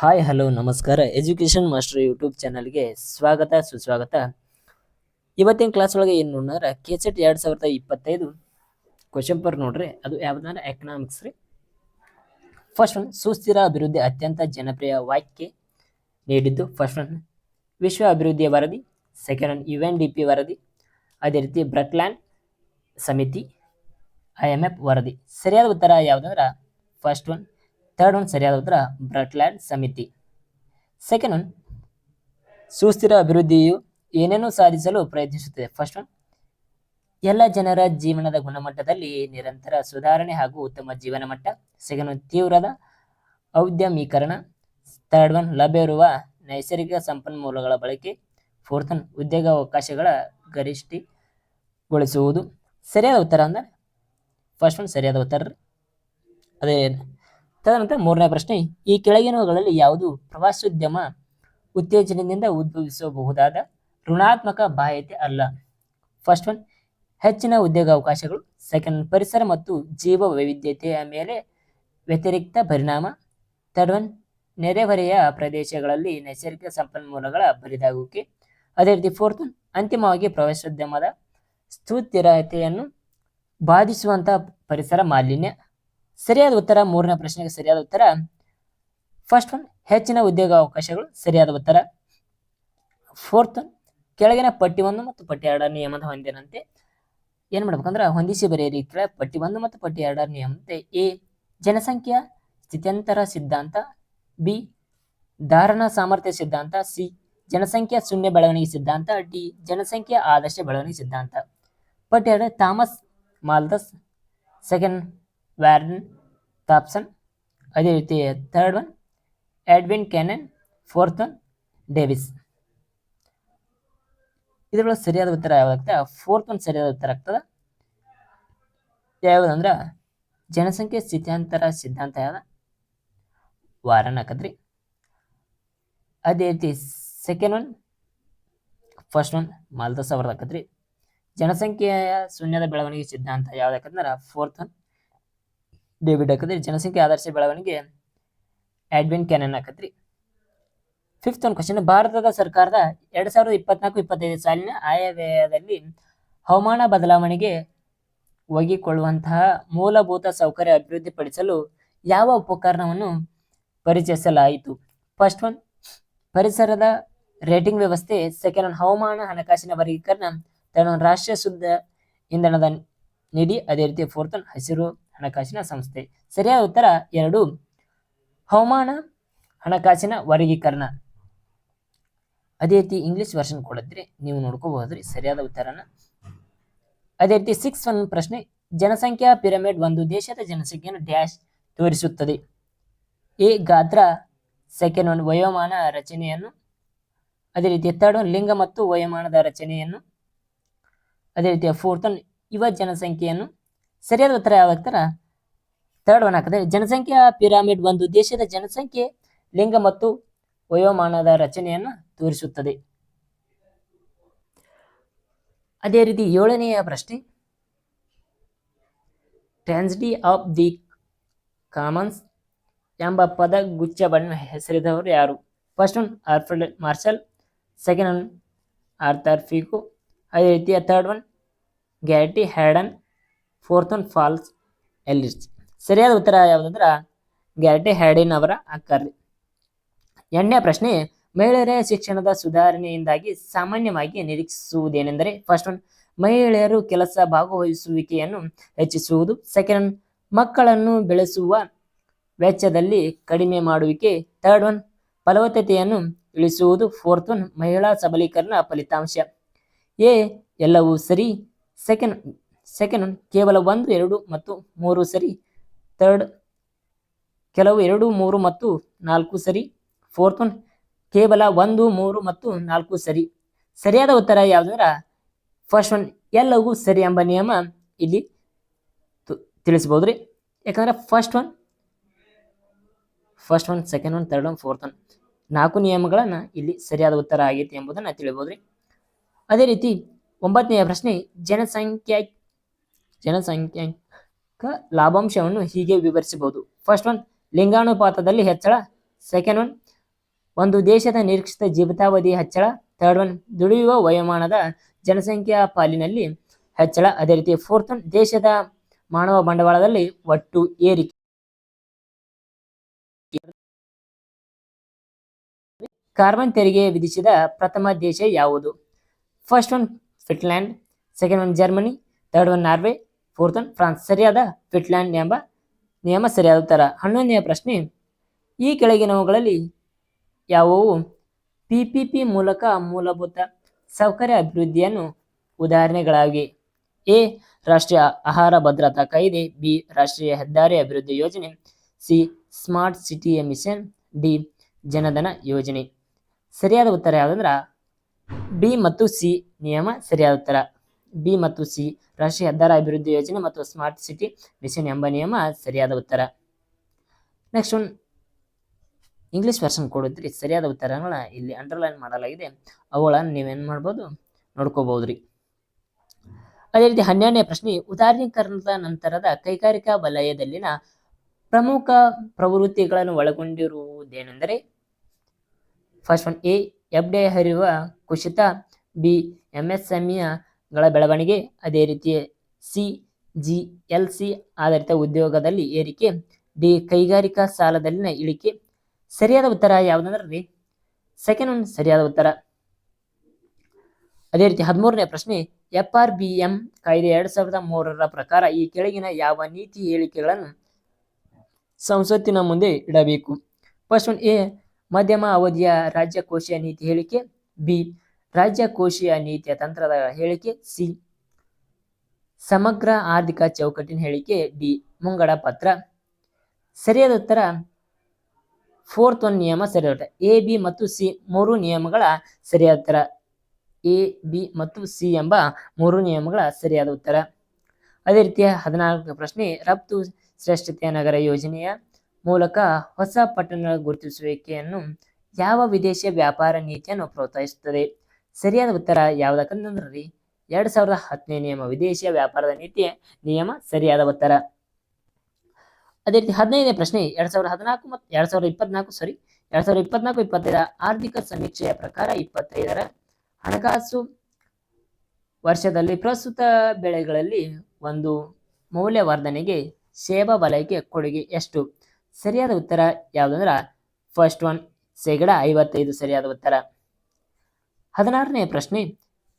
Hi hello ನಮಸ್ಕಾರ education master YouTube ಚಾನಲ್ಗೆ ಸ್ವಾಗತ ಸುಸ್ವಾಗತ. ಇವತ್ತಿನ ಕ್ಲಾಸ್ ಒಳಗೆ ಏನು ನೋಡ್ರ ಕೆಸೆಟ್ 2025 ಕ್ವಶನ್ ಪೇಪರ್ ನೋಡ್ರಿ. ಅದು ಯಾವ್ದಾರ ಎಕನಾಮಿಕ್ಸ್ ರೀ. ಫಸ್ಟ್ ಒನ್, ಸುಸ್ಥಿರ ಅಭಿವೃದ್ಧಿ ಅತ್ಯಂತ ಜನಪ್ರಿಯ ವಾಕ್ಯ ನೀಡಿದ್ದು. ಫಸ್ಟ್ ಒನ್ ವಿಶ್ವ ಅಭಿವೃದ್ಧಿಯ ವರದಿ, ಸೆಕೆಂಡ್ ಒನ್ UNDP ವರದಿ, ಅದೇ ರೀತಿ ಬ್ರಕ್ಲ್ಯಾಂಡ್ ಸಮಿತಿ, IMF ವರದಿ. ಸರಿಯಾದ ಉತ್ತರ ಯಾವ್ದಂದ್ರ ಫಸ್ಟ್ ಒನ್. ಥರ್ಡ್ ಒನ್ ಸರಿಯಾದ ಉತ್ತರ ಬ್ರಕ್ಲ್ಯಾಂಡ್ ಸಮಿತಿ. ಸೆಕೆಂಡ್ ಒನ್, ಸುಸ್ಥಿರ ಅಭಿವೃದ್ಧಿಯು ಏನೇನು ಸಾಧಿಸಲು ಪ್ರಯತ್ನಿಸುತ್ತದೆ. ಫಸ್ಟ್ ಒನ್, ಎಲ್ಲ ಜನರ ಜೀವನದ ಗುಣಮಟ್ಟದಲ್ಲಿ ನಿರಂತರ ಸುಧಾರಣೆ ಹಾಗೂ ಉತ್ತಮ ಜೀವನ ಮಟ್ಟ. ಸೆಕೆಂಡ್ ಒನ್, ತೀವ್ರದ ಔದ್ಯಮೀಕರಣ. ಥರ್ಡ್ ಒನ್, ಲಭ್ಯವಿರುವ ನೈಸರ್ಗಿಕ ಸಂಪನ್ಮೂಲಗಳ ಬಳಕೆ. ಫೋರ್ತ್ ಒನ್, ಉದ್ಯೋಗಾವಕಾಶಗಳ ಗರಿಷ್ಠಗೊಳಿಸುವುದು. ಸರಿಯಾದ ಉತ್ತರ ಅಂದ್ರೆ ಫಸ್ಟ್ ಒನ್ ಸರಿಯಾದ ಉತ್ತರ. ಅದೇ ತದನಂತರ ಮೂರನೇ ಪ್ರಶ್ನೆ, ಈ ಕೆಳಗಿನವುಗಳಲ್ಲಿ ಯಾವುದು ಪ್ರವಾಸೋದ್ಯಮ ಉತ್ತೇಜನದಿಂದ ಉದ್ಭವಿಸಬಹುದಾದ ಋಣಾತ್ಮಕ ಬಾಧ್ಯತೆ ಅಲ್ಲ. ಫಸ್ಟ್ ಒನ್, ಹೆಚ್ಚಿನ ಉದ್ಯೋಗಾವಕಾಶಗಳು. ಸೆಕೆಂಡ್, ಪರಿಸರ ಮತ್ತು ಜೀವ ವೈವಿಧ್ಯತೆಯ ಮೇಲೆ ವ್ಯತಿರಿಕ್ತ ಪರಿಣಾಮ. ಥರ್ಡ್ ಒನ್, ನೆರೆಹೊರೆಯ ಪ್ರದೇಶಗಳಲ್ಲಿ ನೈಸರ್ಗಿಕ ಸಂಪನ್ಮೂಲಗಳ ಬರಿದಾಗುವಿಕೆ. ಅದೇ ರೀತಿ ಫೋರ್ತ್ ಒನ್, ಅಂತಿಮವಾಗಿ ಪ್ರವಾಸೋದ್ಯಮದ ಸುಸ್ಥಿರತೆಯನ್ನು ಬಾಧಿಸುವಂತಹ ಪರಿಸರ ಮಾಲಿನ್ಯ. ಸರಿಯಾದ ಉತ್ತರ ಮೂರನೇ ಪ್ರಶ್ನೆಗೆ ಸರಿಯಾದ ಉತ್ತರ ಫಸ್ಟ್ ಒನ್, ಹೆಚ್ಚಿನ ಉದ್ಯೋಗಾವಕಾಶಗಳು ಸರಿಯಾದ ಉತ್ತರ. ಫೋರ್ತ್ ಒನ್, ಕೆಳಗಿನ ಪಟ್ಟಿ 1 ಮತ್ತು ಪಟ್ಟಿ 2 ನಿಯಮದ ಹೊಂದಿನಂತೆ ಏನ್ ಮಾಡ್ಬೇಕಂದ್ರೆ ಹೊಂದಿಸಿ ಬರೆಯಿರಿ. ಪಟ್ಟಿ 1 ಮತ್ತು ಪಟ್ಟಿ 2 ನಿಯಮದಂತೆ ಎ, ಜನಸಂಖ್ಯಾ ಸ್ಥಿತ್ಯಂತರ ಸಿದ್ಧಾಂತ. ಬಿ, ಧಾರಣ ಸಾಮರ್ಥ್ಯ ಸಿದ್ಧಾಂತ. ಸಿ, ಜನಸಂಖ್ಯಾ ಶೂನ್ಯ ಬೆಳವಣಿಗೆ ಸಿದ್ಧಾಂತ. ಡಿ, ಜನಸಂಖ್ಯಾ ಆದರ್ಶ ಬೆಳವಣಿಗೆ ಸಿದ್ಧಾಂತ. ಪಟ್ಟಿ 2 ಥಾಮಸ್ ಮಾಲ್ಥಸ್. Second, ವ್ಯಾರನ್ Thompson. ಅದೇ ರೀತಿ third one Edwin Cannan. Fourth one Davis. ಇದ್ರೊಳಗೆ ಸರಿಯಾದ ಉತ್ತರ ಯಾವ್ದಾಗ್ತದೆ? ಫೋರ್ತ್ ಒನ್ ಸರಿಯಾದ ಉತ್ತರ ಆಗ್ತದ. ಯಾವುದಂದ್ರ ಜನಸಂಖ್ಯೆ ಸ್ಥಿತ್ಯಂತರ ಸಿದ್ಧಾಂತ ಯಾವ್ದ ವಾರನ್ ಹಾಕದ್ರಿ. ಅದೇ ರೀತಿ ಸೆಕೆಂಡ್ ಒನ್ ಫಸ್ಟ್ ಒನ್ ಮಾಲ್ಥಸ್ ಅವ್ರದ್ದು ಹಾಕದ್ರಿ. ಜನಸಂಖ್ಯೆಯ ಶೂನ್ಯದ ಬೆಳವಣಿಗೆ ಸಿದ್ಧಾಂತ ಯಾವ್ದು ಹಾಕಂದ್ರ ಫೋರ್ತ್ ಒನ್ ಡೇವಿಡ್ ಹಾಕದ್ರಿ. ಜನಸಂಖ್ಯೆ ಆದರ್ಶ ಬೆಳವಣಿಗೆ ಎಡ್ವಿನ್ ಕ್ಯಾನನ್ ಹಾಕದ್ರಿ. ಫಿಫ್ತ್ ಒನ್ ಕ್ವಶನ್, ಭಾರತದ ಸರ್ಕಾರದ 2024-25 ಸಾಲಿನ ಆಯವ್ಯಯದಲ್ಲಿ ಹವಾಮಾನ ಬದಲಾವಣೆಗೆ ಒಗ್ಗಿಕೊಳ್ಳುವಂತಹ ಮೂಲಭೂತ ಸೌಕರ್ಯ ಅಭಿವೃದ್ಧಿಪಡಿಸಲು ಯಾವ ಉಪಕರಣವನ್ನು ಪರಿಚಯಿಸಲಾಯಿತು. ಫಸ್ಟ್ ಒನ್, ಪರಿಸರದ ರೇಟಿಂಗ್ ವ್ಯವಸ್ಥೆ. ಸೆಕೆಂಡ್ ಒನ್, ಹವಾಮಾನ ಹಣಕಾಸಿನ ವರ್ಗೀಕರಣ. ಥರ್ಡ್ ಒನ್, ರಾಷ್ಟ್ರೀಯ ಶುದ್ಧ ಇಂಧನದ ನಿಧಿ. ಅದೇ ರೀತಿ ಫೋರ್ತ್ ಒನ್, ಹಸಿರು ಹಣಕಾಸಿನ ಸಂಸ್ಥೆ. ಸರಿಯಾದ ಉತ್ತರ 2, ಹವಾಮಾನ ಹಣಕಾಸಿನ ವರ್ಗೀಕರಣ. ಅದೇ ರೀತಿ ಇಂಗ್ಲಿಷ್ ವರ್ಷನ್ ಕೊಡದ್ರಿ, ನೀವು ನೋಡ್ಕೋಬಹುದ್ರಿ ಸರಿಯಾದ ಉತ್ತರನ. ಅದೇ ರೀತಿ 6 ಒನ್ ಪ್ರಶ್ನೆ, ಜನಸಂಖ್ಯಾ ಪಿರಮಿಡ್ ಒಂದು ದೇಶದ ಜನಸಂಖ್ಯೆಯನ್ನು ಡ್ಯಾಶ್ ತೋರಿಸುತ್ತದೆ. ಎ, ಗಾತ್ರ. ಸೆಕೆಂಡ್ ಒನ್, ವಯೋಮಾನ ರಚನೆಯನ್ನು. ಅದೇ ರೀತಿ ಥರ್ಡ್ ಒನ್, ಲಿಂಗ ಮತ್ತು ವಯೋಮಾನದ ರಚನೆಯನ್ನು. ಅದೇ ರೀತಿ ಫೋರ್ತ್ ಒನ್, ಯುವ ಜನಸಂಖ್ಯೆಯನ್ನು. ಸರಿಯಾದ ಉತ್ತರ ಯಾವ್ದಾಗ್ತಾರ? ಥರ್ಡ್ ಒನ್ ಹಾಕಿದ್ರೆ ಜನಸಂಖ್ಯಾ ಪಿರಾಮಿಡ್ ಒಂದು ದೇಶದ ಜನಸಂಖ್ಯೆ, ಲಿಂಗ ಮತ್ತು ವಯೋಮಾನದ ರಚನೆಯನ್ನು ತೋರಿಸುತ್ತದೆ. ಅದೇ ರೀತಿ 7ನೆಯ ಪ್ರಶ್ನೆ, ಟ್ರಾನ್ಸಿಟಿ ಆಫ್ ದಿ ಕಾಮನ್ಸ್ ಎಂಬ ಪದ ಗುಚ್ಛವನ್ನು ಹೆಸರಿದವರು ಯಾರು. First one Alfred Marshall. Second one Arthur Pigou. ಅದೇ ರೀತಿ third one Garrity Hadden. Fourth one Falls Ellis. ಸರಿಯಾದ ಉತ್ತರ ಯಾವುದಂದ್ರ ಗ್ಯಾರಿಟಿ ಹ್ಯಾಡಿನ್ ಅವರ ಅಕ್ಕರ್ರಿ. 8ನೇ ಪ್ರಶ್ನೆ, ಮಹಿಳೆಯರ ಶಿಕ್ಷಣದ ಸುಧಾರಣೆಯಿಂದಾಗಿ ಸಾಮಾನ್ಯವಾಗಿ ನಿರೀಕ್ಷಿಸುವುದೇನೆಂದರೆ. ಫಸ್ಟ್ ಒನ್, ಮಹಿಳೆಯರು ಕೆಲಸ ಭಾಗವಹಿಸುವಿಕೆಯನ್ನು ಹೆಚ್ಚಿಸುವುದು. ಸೆಕೆಂಡ್ ಒನ್, ಮಕ್ಕಳನ್ನು ಬೆಳೆಸುವ ವೆಚ್ಚದಲ್ಲಿ ಕಡಿಮೆ ಮಾಡುವಿಕೆ. ಥರ್ಡ್ ಒನ್, ಫಲವತ್ತತೆಯನ್ನು ಇಳಿಸುವುದು. ಫೋರ್ತ್ ಒನ್, ಮಹಿಳಾ ಸಬಲೀಕರಣ ಫಲಿತಾಂಶ. ಎ, ಎಲ್ಲವೂ ಸರಿ. ಸೆಕೆಂಡ್ ಒನ್, ಕೇವಲ 1, 2 ಮತ್ತು 3 ಸರಿ. ಥರ್ಡ್, ಕೆಲವು 2, 3 ಮತ್ತು 4 ಸರಿ. ಫೋರ್ತ್ ಒನ್, ಕೇವಲ 1, 3 ಮತ್ತು 4 ಸರಿ. ಸರಿಯಾದ ಉತ್ತರ ಯಾವುದಂದ್ರ ಫಸ್ಟ್ ಒನ್, ಎಲ್ಲವೂ ಸರಿ ಎಂಬ ನಿಯಮ ಇಲ್ಲಿ ತಿಳಿಸಬಹುದ್ರಿ. ಯಾಕಂದ್ರೆ first one second one third one fourth one 4 ನಿಯಮಗಳನ್ನ ಇಲ್ಲಿ ಸರಿಯಾದ ಉತ್ತರ ಆಗೈತಿ ಎಂಬುದನ್ನ ತಿಳಿಬಹುದ್ರಿ. ಅದೇ ರೀತಿ 9ನೆಯ ಪ್ರಶ್ನೆ, ಜನಸಂಖ್ಯಾಕ ಲಾಭಾಂಶವನ್ನು ಹೀಗೆ ವಿವರಿಸಬಹುದು. ಫಸ್ಟ್ ಒನ್, ಲಿಂಗಾನುಪಾತದಲ್ಲಿ ಹೆಚ್ಚಳ. ಸೆಕೆಂಡ್ ಒನ್, ಒಂದು ದೇಶದ ನಿರೀಕ್ಷಿತ ಜೀವಿತಾವಧಿ ಹೆಚ್ಚಳ. ಥರ್ಡ್ ಒನ್ ದುಡಿಯುವ ವಯೋಮಾನದ ಜನಸಂಖ್ಯಾ ಪಾಲಿನಲ್ಲಿ ಹೆಚ್ಚಳ. ಅದೇ ರೀತಿ ಫೋರ್ತ್ ಒನ್ ದೇಶದ ಮಾನವ ಬಂಡವಾಳದಲ್ಲಿ ಒಟ್ಟು ಏರಿಕೆ. ಕಾರ್ಬನ್ ತೆರಿಗೆ ವಿಧಿಸಿದ ಪ್ರಥಮ ದೇಶ ಯಾವುದು? First one Finland, second one Germany, third one Norway, fourth one France. ಸರಿಯಾದ ಫಿನ್ಲ್ಯಾಂಡ್ ಎಂಬ ನಿಯಮ ಸರಿಯಾದ ಉತ್ತರ. 11ನೆಯ ಪ್ರಶ್ನೆ, ಈ ಕೆಳಗಿನವುಗಳಲ್ಲಿ ಯಾವುವು PPP ಮೂಲಕ ಮೂಲಭೂತ ಸೌಕರ್ಯ ಅಭಿವೃದ್ಧಿಯನ್ನು ಉದಾಹರಣೆಗಳಾಗಿವೆ? ಎ ರಾಷ್ಟ್ರೀಯ ಆಹಾರ ಭದ್ರತಾ ಕಾಯ್ದೆ, ಬಿ ರಾಷ್ಟ್ರೀಯ ಹೆದ್ದಾರಿ ಅಭಿವೃದ್ಧಿ ಯೋಜನೆ, C smart city mission, D ಜನಧನ ಯೋಜನೆ. ಸರಿಯಾದ ಉತ್ತರ ಯಾವುದಂದ್ರ ಬಿ ಮತ್ತು ಸಿ ನಿಯಮ ಸರಿಯಾದ ಉತ್ತರ. ಬಿ ಮತ್ತು ಸಿ ರಾಷ್ಟ್ರೀಯ ಹೆದ್ದಾರಿ ಅಭಿವೃದ್ಧಿ ಯೋಜನೆ ಮತ್ತು ಸ್ಮಾರ್ಟ್ ಸಿಟಿ ಮಿಷನ್ ಎಂಬ ನಿಯಮ ಸರಿಯಾದ ಉತ್ತರ. ನೆಕ್ಸ್ಟ್ ಒನ್ ಇಂಗ್ಲಿಷ್ ವರ್ಷನ್ ಕೊಡುತ್ತೀರಿ. ಸರಿಯಾದ ಉತ್ತರಗಳನ್ನ ಇಲ್ಲಿ ಅಂಡರ್ಲೈನ್ ಮಾಡಲಾಗಿದೆ, ಅವುಗಳನ್ನು ನೀವೇನು ಮಾಡ್ಬೋದು ನೋಡ್ಕೋಬಹುದ್ರಿ. ಅದೇ ರೀತಿ 12ನೇ ಪ್ರಶ್ನೆ, ಉದಾರೀಕರಣದ ನಂತರದ ಕೈಗಾರಿಕಾ ವಲಯದಲ್ಲಿನ ಪ್ರಮುಖ ಪ್ರವೃತ್ತಿಗಳನ್ನು ಒಳಗೊಂಡಿರುವುದೇನೆಂದರೆ? ಫಸ್ಟ್ ಒನ್ ಎ FDI ಹರಿಯುವ ಕುಸಿತ, ಬಿ MSMEಗಳ ಬೆಳವಣಿಗೆ, ಅದೇ ರೀತಿ ಸಿ GLC ಆಧಾರಿತ ಉದ್ಯೋಗದಲ್ಲಿ ಏರಿಕೆ, ಡಿ ಕೈಗಾರಿಕಾ ಸಾಲದಲ್ಲಿನ ಇಳಿಕೆ. ಸರಿಯಾದ ಉತ್ತರ ಯಾವುದಂದ್ರೆ ಸೆಕೆಂಡ್ ಒನ್ ಸರಿಯಾದ ಉತ್ತರ. ಅದೇ ರೀತಿ 13ನೇ ಪ್ರಶ್ನೆ, FRBM ಕಾಯ್ದೆ 2003ರ ಪ್ರಕಾರ ಈ ಕೆಳಗಿನ ಯಾವ ನೀತಿ ಹೇಳಿಕೆಗಳನ್ನು ಸಂಸತ್ತಿನ ಮುಂದೆ ಇಡಬೇಕು? ಫಸ್ಟ್ ಒನ್ ಎ ಮಧ್ಯಮ ಅವಧಿಯ ರಾಜ್ಯಕೋಶೀಯ ನೀತಿ ಹೇಳಿಕೆ, ಬಿ ರಾಜ್ಯಕೋಶೀಯ ನೀತಿಯ ತಂತ್ರದ ಹೇಳಿಕೆ, ಸಿ ಸಮಗ್ರ ಆರ್ಥಿಕ ಚೌಕಟ್ಟಿನ ಹೇಳಿಕೆ, ಡಿ ಮುಂಗಡ ಪತ್ರ. ಸರಿಯಾದ ಉತ್ತರ ಫೋರ್ತ್ ಒನ್ ನಿಯಮ ಸರಿಯಾದ. ಎ ಬಿ ಮತ್ತು ಸಿ ಮೂರು ನಿಯಮಗಳ ಸರಿಯಾದ ಉತ್ತರ. ಎ ಬಿ ಮತ್ತು ಸಿ ಎಂಬ ಮೂರು ನಿಯಮಗಳ ಸರಿಯಾದ ಉತ್ತರ. ಅದೇ ರೀತಿಯ 14ನೇ ಪ್ರಶ್ನೆ, ರಫ್ತು ಶ್ರೇಷ್ಠತೆಯ ನಗರ ಯೋಜನೆಯ ಮೂಲಕ ಹೊಸ ಪಟ್ಟಣಗಳ ಗುರುತಿಸುವಿಕೆಯನ್ನು ಯಾವ ವಿದೇಶಿ ವ್ಯಾಪಾರ ನೀತಿಯನ್ನು ಪ್ರೋತ್ಸಾಹಿಸುತ್ತದೆ? ಸರಿಯಾದ ಉತ್ತರ ಯಾವುದಕ್ಕಂದ್ರೆ 2010ನೇ ನಿಯಮ, ವಿದೇಶಿಯ ವ್ಯಾಪಾರದ ನೀತಿಯ ನಿಯಮ ಸರಿಯಾದ ಉತ್ತರ. ಅದೇ ರೀತಿ 15ನೇ ಪ್ರಶ್ನೆ, 2014 ಮತ್ತು 2024-25 ಆರ್ಥಿಕ ಸಮೀಕ್ಷೆಯ ಪ್ರಕಾರ 25ರ ಹಣಕಾಸು ವರ್ಷದಲ್ಲಿ ಪ್ರಸ್ತುತ ಬೆಳೆಗಳಲ್ಲಿ ಒಂದು ಮೌಲ್ಯವರ್ಧನೆಗೆ ಸೇವಾ ವಲಯಕ್ಕೆ ಕೊಡುಗೆ ಎಷ್ಟು? ಸರಿಯಾದ ಉತ್ತರ ಯಾವುದಂದ್ರ ಫಸ್ಟ್ ಒನ್ 55% ಸರಿಯಾದ ಉತ್ತರ. 16ನೇ ಪ್ರಶ್ನೆ,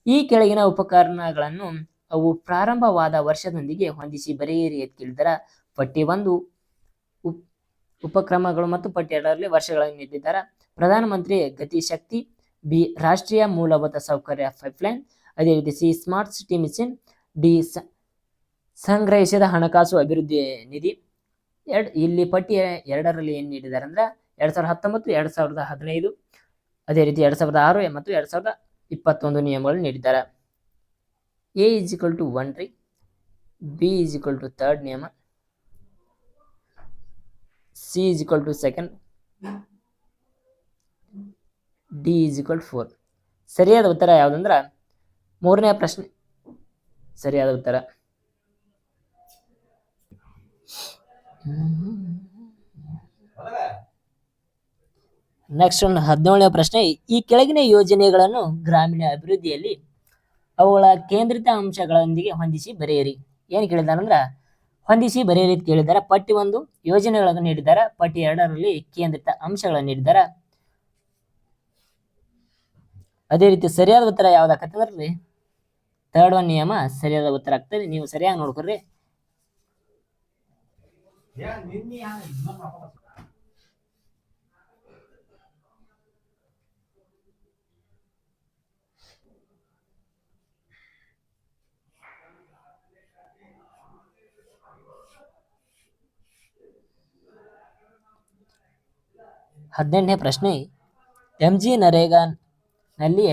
ಈ ಕೆಳಗಿನ ಉಪಕರಣಗಳನ್ನು ಅವು ಪ್ರಾರಂಭವಾದ ವರ್ಷದೊಂದಿಗೆ ಹೊಂದಿಸಿ ಬರೆಯಿರಿ ಅಂತ ಕೇಳಿದರ ಪಟ್ಟಿ 1 ಉಪಕ್ರಮಗಳು ಮತ್ತು ಪಟ್ಟಿ 2ರಲ್ಲಿ ವರ್ಷಗಳನ್ನು ನೀಡಿದ್ದಾರೆ. ಪ್ರಧಾನಮಂತ್ರಿ ಗತಿ ಶಕ್ತಿ, ಬಿ ರಾಷ್ಟ್ರೀಯ ಮೂಲಭೂತ ಸೌಕರ್ಯ ಪೈಪ್ಲೈನ್, ಅದೇ ರೀತಿ C smart city mission, D ಸಂಗ್ರಹಿಸಿದ ಹಣಕಾಸು ಅಭಿವೃದ್ಧಿ ನಿಧಿ. ಇಲ್ಲಿ ಪಟ್ಟಿ 2ರಲ್ಲಿ ಏನು ನೀಡಿದ್ದಾರೆ ಅಂದ್ರೆ 2019, 2015, ಅದೇ ರೀತಿ 2006 ಮತ್ತು 2021 ನಿಯಮಗಳು ನೀಡಿದ್ದಾರೆ. ಎ = 1 ರೀ, ಬಿ = 3rd ನಿಯಮ, ಸಿ = 2nd, ಡಿ = 4. ಸರಿಯಾದ ಉತ್ತರ ಯಾವುದಂದ್ರ 3ನೇ ಪ್ರಶ್ನೆ ಸರಿಯಾದ ಉತ್ತರ. ನೆಕ್ಸ್ಟ್ 17ನೇ ಪ್ರಶ್ನೆ, ಈ ಕೆಳಗಿನ ಯೋಜನೆಗಳನ್ನು ಗ್ರಾಮೀಣ ಅಭಿವೃದ್ಧಿಯಲ್ಲಿ ಅವುಗಳ ಕೇಂದ್ರಿತ ಅಂಶಗಳೊಂದಿಗೆ ಹೊಂದಿಸಿ ಬರೆಯಿರಿ. ಏನು ಕೇಳಿದಾರಂದ್ರ ಹೊಂದಿಸಿ ಬರೆಯಿರಿ ಕೇಳಿದ್ದಾರೆ. ಪಟ್ಟಿ 1 ಯೋಜನೆಗಳನ್ನು ನೀಡಿದ್ದಾರೆ, ಪಟ್ಟಿ 2ರಲ್ಲಿ ಕೇಂದ್ರಿತ ಅಂಶಗಳನ್ನು ನೀಡಿದ್ದಾರೆ. ಅದೇ ರೀತಿ ಸರಿಯಾದ ಉತ್ತರ ಯಾವ್ದಾಕತ್ತಂದ್ರಿ 3rd ಒನ್ ನಿಯಮ ಸರಿಯಾದ ಉತ್ತರ ಆಗ್ತದೆ. ನೀವು ಸರಿಯಾಗಿ ನೋಡ್ಕೊಡ್ರಿ. ಹದಿನೆಂಟನೇ ಪ್ರಶ್ನೆ, MG ನರೇಗಾನಲ್ಲಿ